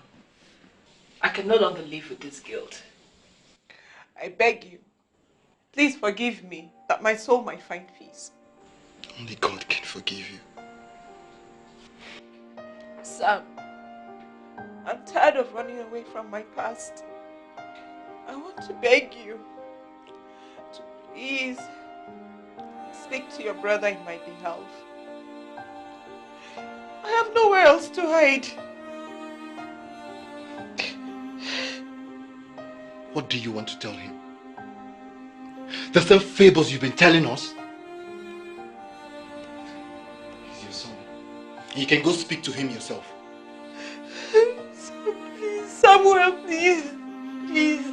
I can no longer live with this guilt. I beg you, please forgive me that my soul might find peace. Only God can forgive you. Sam, I'm tired of running away from my past. I want to beg you to please speak to your brother in my behalf. I have nowhere else to hide. What do you want to tell him? The same fables you've been telling us? He's your son. You can go speak to him yourself. Please, Samuel, please. Please.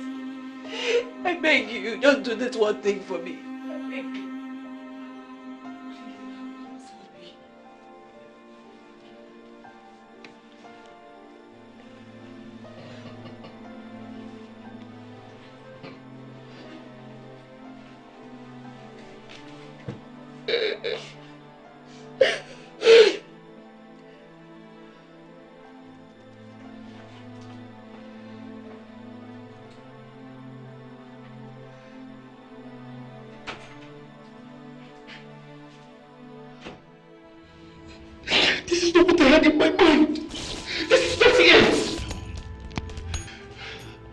I beg you, just do this one thing for me. I beg you. This is not what I had in my mind. This is not it.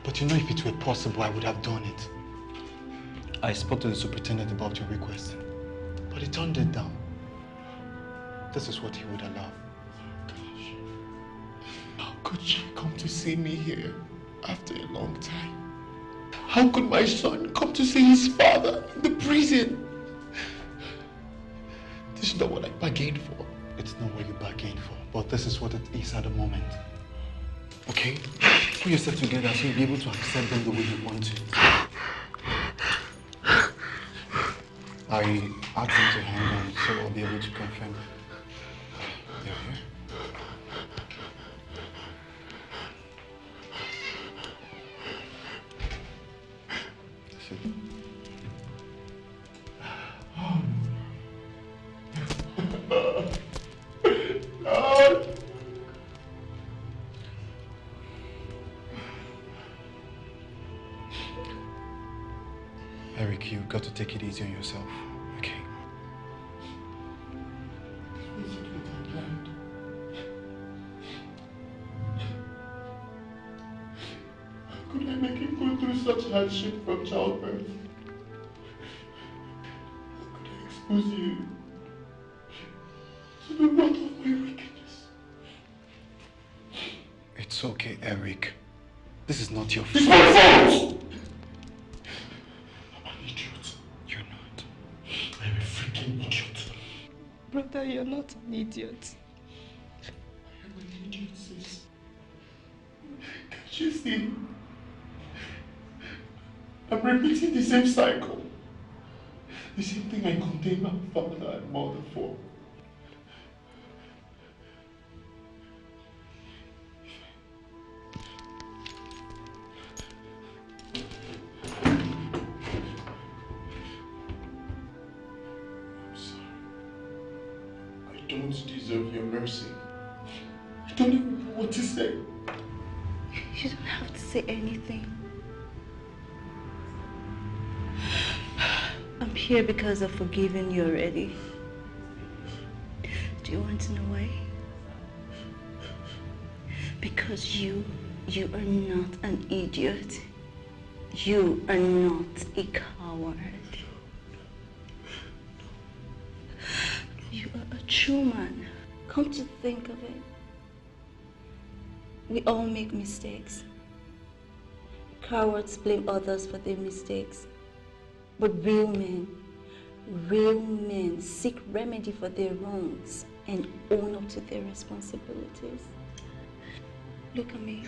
But you know, if it were possible, I would have done it. I spoke to the superintendent about your request, but he turned it down. This is what he would allow. Gosh. How could she come to see me here after a long time? How could my son come to see his father in the prison? This is not what I bargained for. It's not what you bargained for, but this is what it is at the moment. Okay? Put yourself together so you'll be able to accept them the way you want to. I asked them to hang on, so I'll be able to confirm. They're here. Eric, you've got to take it easy on yourself, okay? could I make him go through such hardship from childbirth? How could I expose you to the wrath of my wickedness? It's okay, Eric. This is not your fault. It's my fault! I'm an idiot. You're not. I'm a freaking idiot. Brother, you're not an idiot. I'm an idiot, sis. Can't you see? I'm repeating the same cycle. The same thing I condemned my father and mother for. I'm sorry. I don't deserve your mercy. I don't even know what to say. You don't have to say anything. I'm here because I've forgiven you already. Do you want to know why? Because you are not an idiot. You are not a coward. You are a true man. Come to think of it, we all make mistakes. Cowards blame others for their mistakes. But real men seek remedy for their wrongs and own up to their responsibilities. Look at me.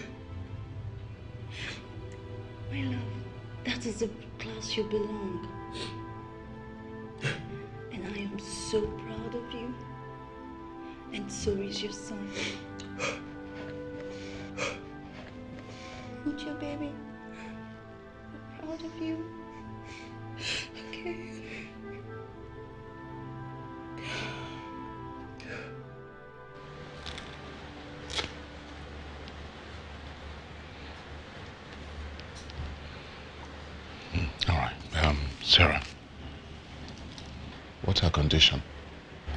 My love, that is the class you belong. And I am so proud of you. And so is your son. Aren't you, baby? I'm proud of you. Okay. All right. Sarah. What's her condition?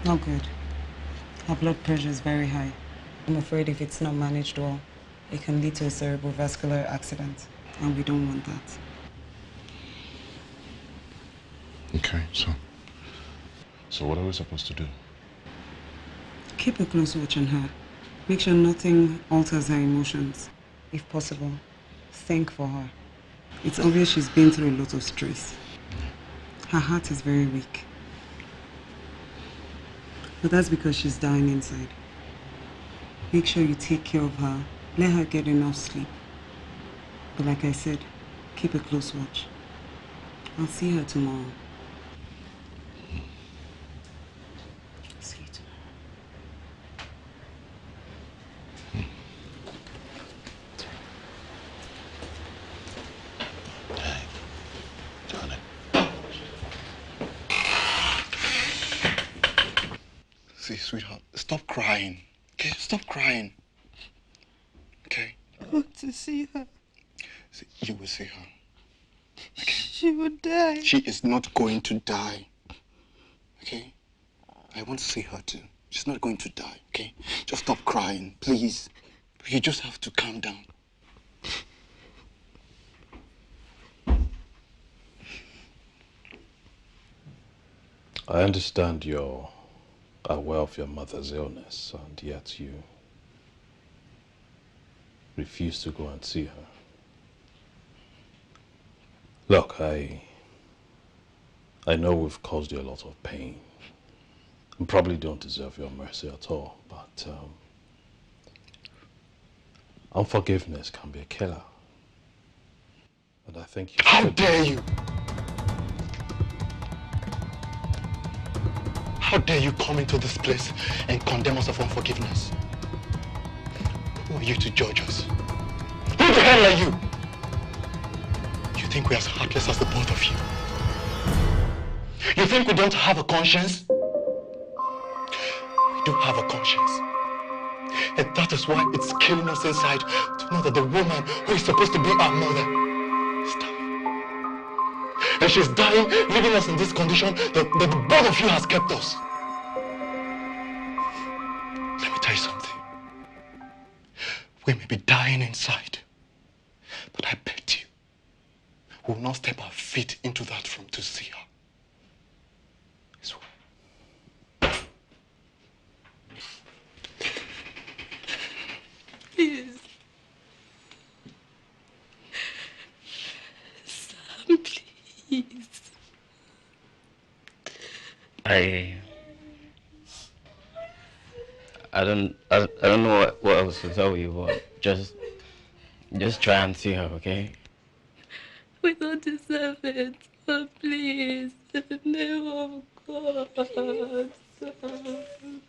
Not good. Her blood pressure is very high. I'm afraid if it's not managed well, it can lead to a cerebrovascular accident, and we don't want that. Okay, so what are we supposed to do? Keep a close watch on her. Make sure nothing alters her emotions. If possible, think for her. It's obvious she's been through a lot of stress. Her heart is very weak. But that's because she's dying inside. Make sure you take care of her. Let her get enough sleep. But like I said, keep a close watch. I'll see her tomorrow. See you See, sweetheart, stop crying. Okay, stop crying. Okay? I want to see her. See, you will see her. Okay? She will die. She is not going to die. Okay? I want to see her too. She's not going to die, okay? Just stop crying, please. You just have to calm down. I understand you're aware of your mother's illness, and yet you refuse to go and see her. Look, I know we've caused you a lot of pain and probably don't deserve your mercy at all, but unforgiveness can be a killer. And I think you How dare you! How dare you come into this place and condemn us of unforgiveness? Who are you to judge us? Who the hell are you? You think we're as heartless as the both of you? You think we don't have a conscience? We do have a conscience. And that is why it's killing us inside to know that the woman who is supposed to be our mother is dying. And she's dying, leaving us in this condition that the both of you has kept us. Let me tell you something. We may be dying inside, but I bet We will not step our feet into that room to see her. Please. Sam, please. I don't know what else to tell you, but just try and see her, okay? We don't deserve it. Oh, please. In the name of God. Sam.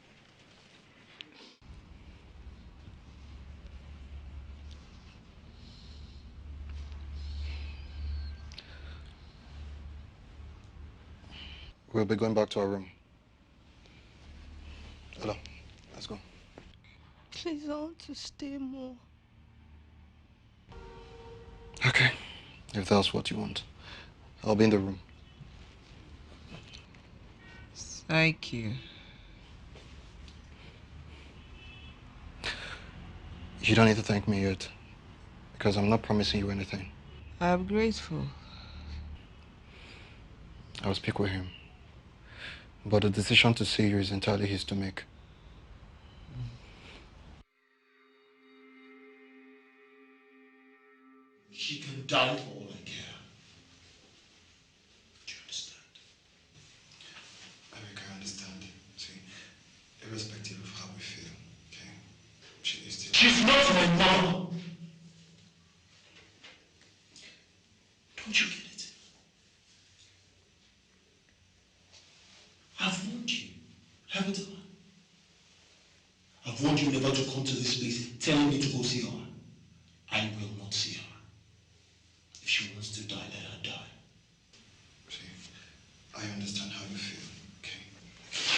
We'll be going back to our room. Hello, let's go. Please, I want to stay more. Okay, if that's what you want. I'll be in the room. Thank you. You don't need to thank me yet, because I'm not promising you anything. I'm grateful. I'll speak with him. But the decision to see you is entirely his to make. She can die for all I care. Do you understand? Eric, I understand. See, irrespective of how we feel, okay? She is still... She's not my mom! Don't you get it? I've warned you, haven't I? I've warned you never to come to this place telling me to go see her. I will not see her. If she wants to die, let her die. See, I understand how you feel, okay?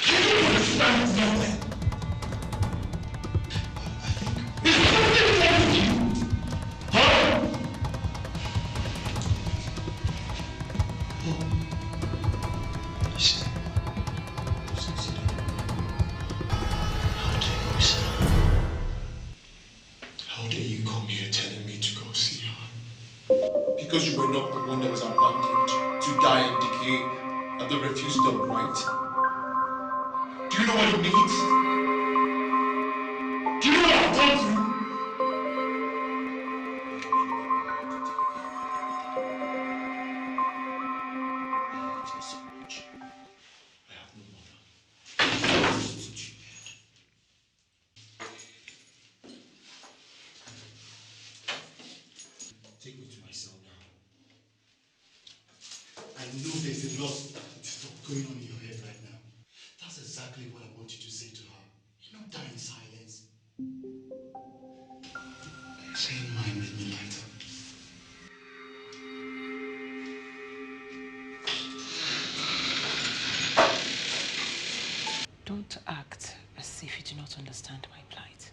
You don't understand nothing! Is something wrong with you? Huh? Listen. Listen. How dare you come here telling me to go see her? Because you were not the one that was abandoned to die and decay at the refuse dump, right? Do you know what it means? Do you know what I've gone through? Take me to my cell now. I know there's a lot of stuff going on in your head right now. That's exactly what I want you to say to her. You not die in silence. Saying mine made me lighter. Don't act as if you do not understand my plight.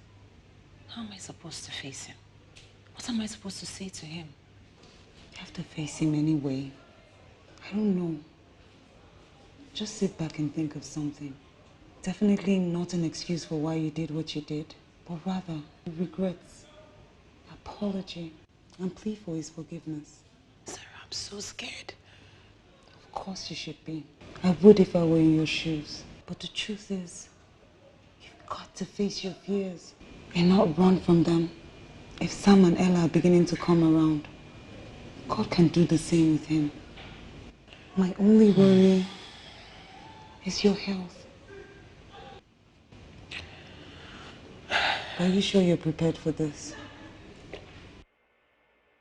How am I supposed to face him? What am I supposed to say to him? You have to face him anyway. I don't know. Just sit back and think of something. Definitely not an excuse for why you did what you did, but rather regrets, apology, and plea for his forgiveness. Sarah, I'm so scared. Of course you should be. I would if I were in your shoes. But the truth is, you've got to face your fears and not run from them. If Sam and Ella are beginning to come around, God can do the same with him. My only worry is your health. Are you sure you're prepared for this?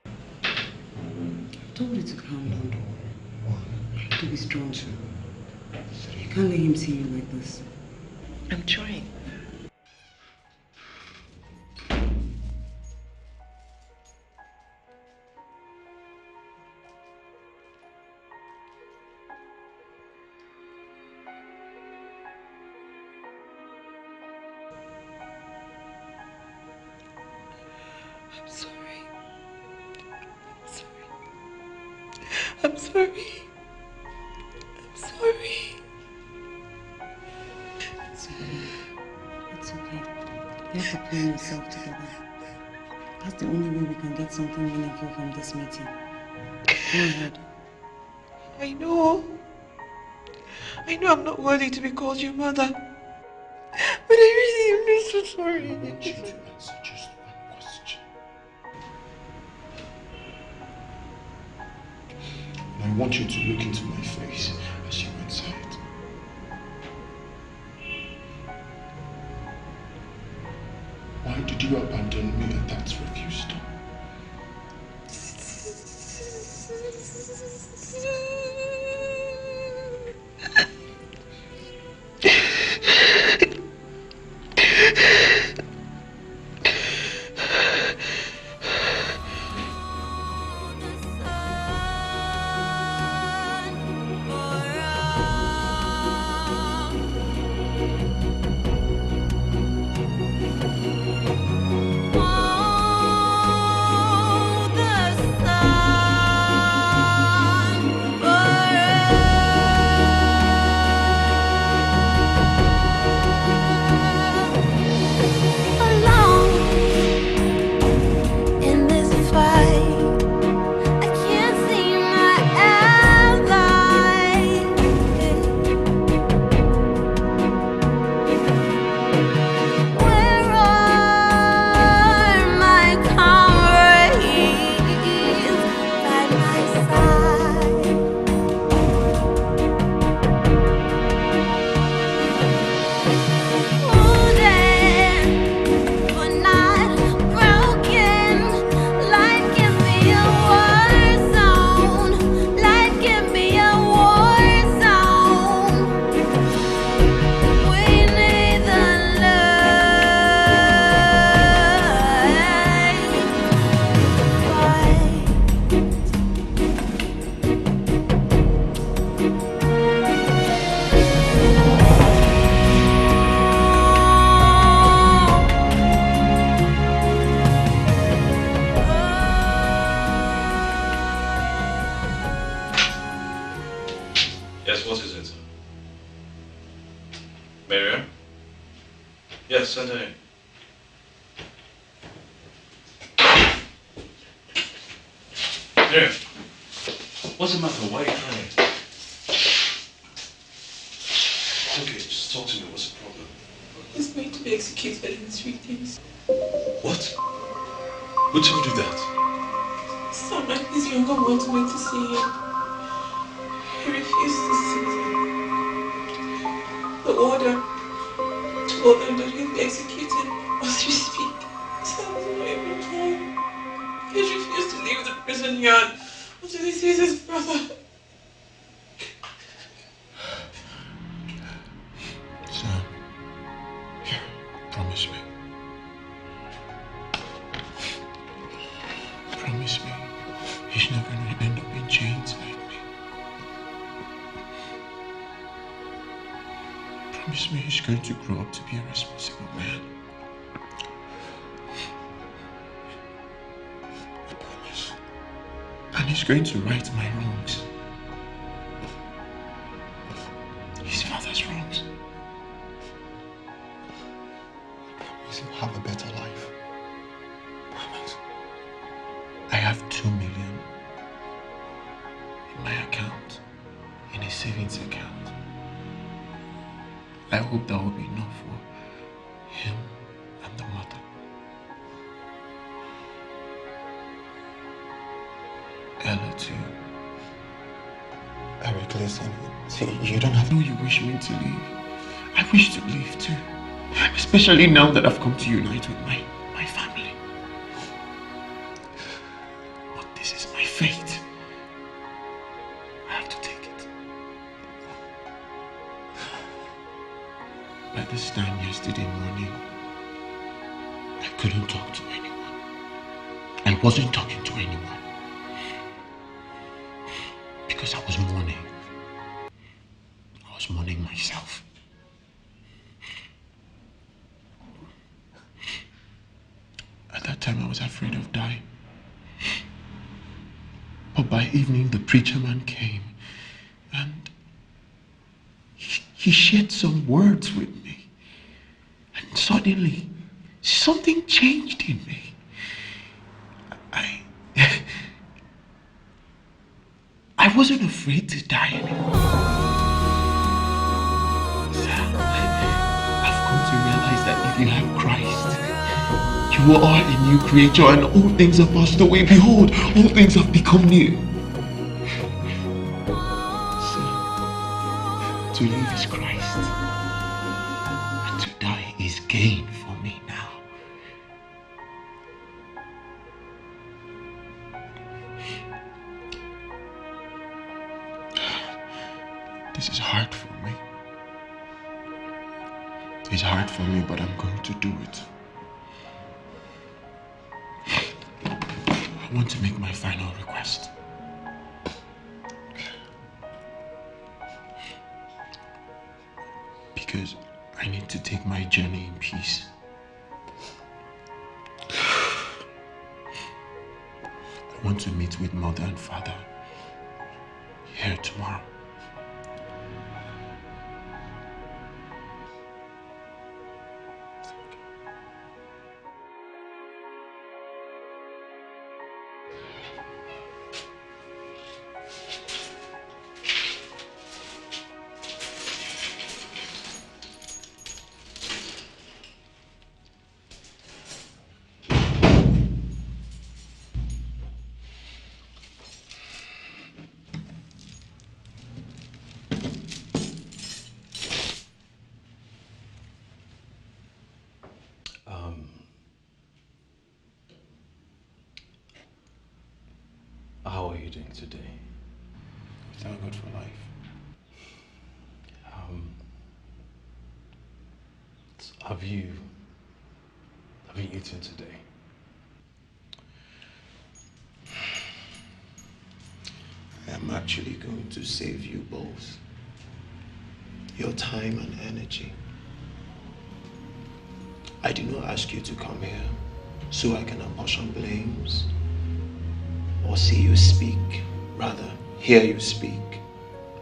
I've told you to calm down. You have to be strong. You can't let him see you like this. I'm trying. I'm sorry. I'm sorry. I'm sorry. It's okay. It's okay. You have to pull yourself together. That's the only way we can get something meaningful from this meeting. Dad. I know. I know I'm not worthy to be called your mother. But I really am just so sorry. I want you to answer just one question. And I want you to look into my face as you answer it. Why did you abandon me at that refuse stop? In this fight, I can't see my ally. Where are my comrades by my side? Wounded but not broken. Life can be a war zone. Life can be a war zone. We need the Yes, what is it? Miriam? Yes, send her in. Miriam, what's the matter? Why are you crying? It's okay, just talk to me. What's the problem? He's going to be executed in 3 days. What? Who told you that? Sam and his younger ones went to see him. He refused to see them. The order told them that he'll be executed as we speak. Sam is not even home. He refused to leave the prison yard until he sees his brother. Sam, here, promise me. Promise me he's not going to end up in chains like me. Promise me he's going to grow up to be a responsible man. I promise. And he's going to right my wrongs. His father's wrongs. I promise he'll have a better life. Promise. I have 2 million in my account, in a savings account. I hope that will be enough for him and the mother. Ella too. Eric, listen. See, you don't have to. You wish me to leave. I wish to leave too. Especially now that I've come to unite with my family. But this is my fate. I have to take it. By this time yesterday morning, I couldn't talk to anyone. I wasn't talking to anyone. Because I was mourning. I was mourning myself. At that time, I was afraid of dying. But by evening, the preacher man came and he shared some words with me. And suddenly, something changed in me. wasn't afraid to die anymore. I've come to realize that if you have Christ, you are a new creature and all things have passed away. Behold, all things have become new. So, to live is Christ, and to die is gain for me now. This is hard for me. It's hard for me, but I'm going to do it. I want to make my final request. Because I need to take my journey in peace. I want to meet with mother and father here tomorrow. How are you doing today? Thank God for life. Have you eaten today? I am actually going to save you both your time and energy. I did not ask you to come here so I can apportion blames or see you speak, rather hear you speak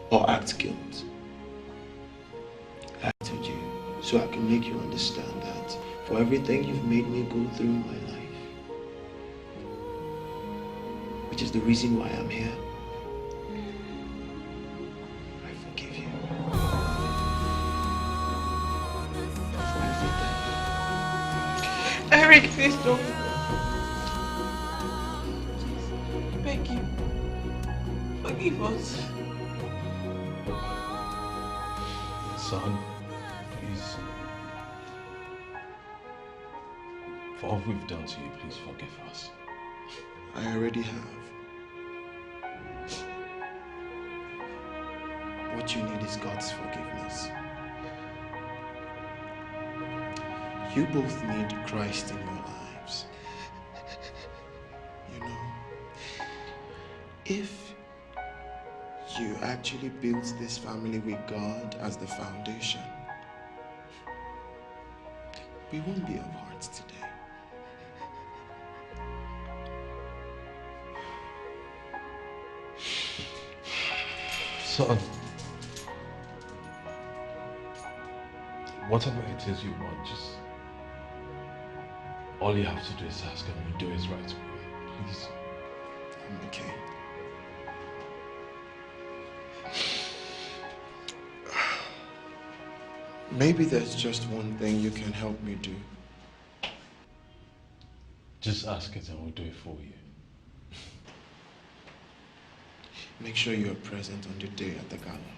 or act guilt. I acted you so I can make you understand that for everything you've made me go through in my life, which is the reason why I'm here, I forgive you. For everything. Eric, please don't. I beg you. Forgive us. Son, please. For all we've done to you, please forgive us. I already have. What you need is God's forgiveness. You both need Christ in your lives. You know, if you actually built this family with God as the foundation, we won't be apart today. Son, whatever it is you want, just all you have to do is ask and we'll do it right away. Please. I'm okay. Maybe there's just one thing you can help me do. Just ask it and we'll do it for you. Make sure you're present on the day at the gala.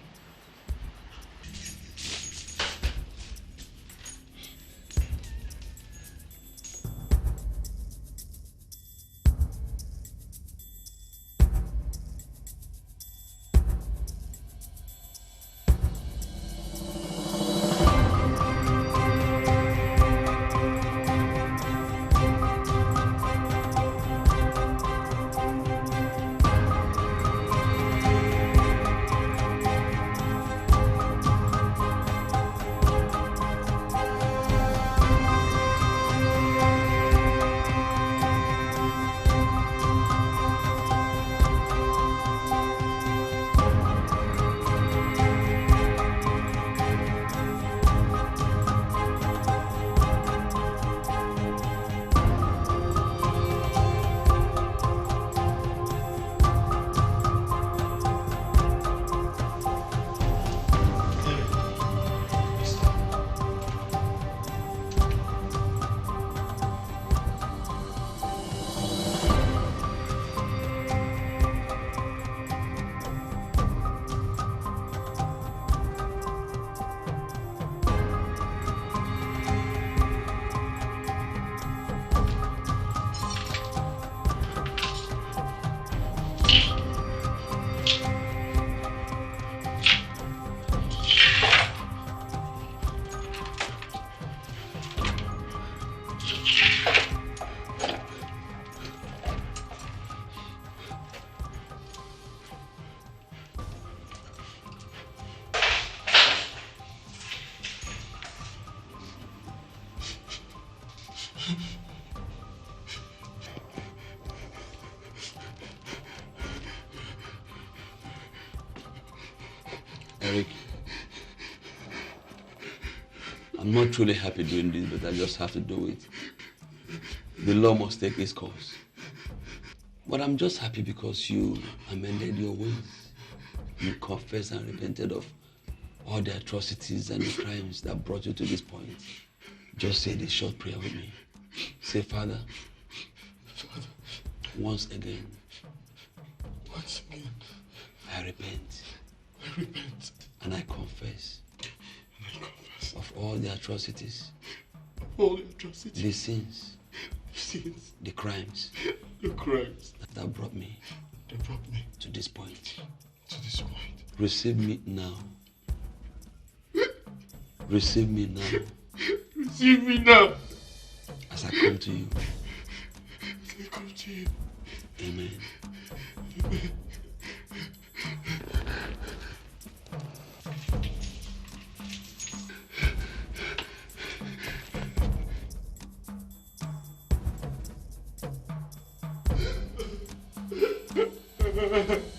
Eric, I'm not truly happy doing this, but I just have to do it. The law must take its course. But I'm just happy because you amended your ways. You confessed and repented of all the atrocities and the crimes that brought you to this point. Just say this short prayer with me. Say, Father, once again, I repent. And I confess of all the atrocities, the sins, the crimes that brought me to this point. Receive me now. Receive me now. Receive me now. As I come to you. As I come to you. Amen. Amen. Ha ha ha.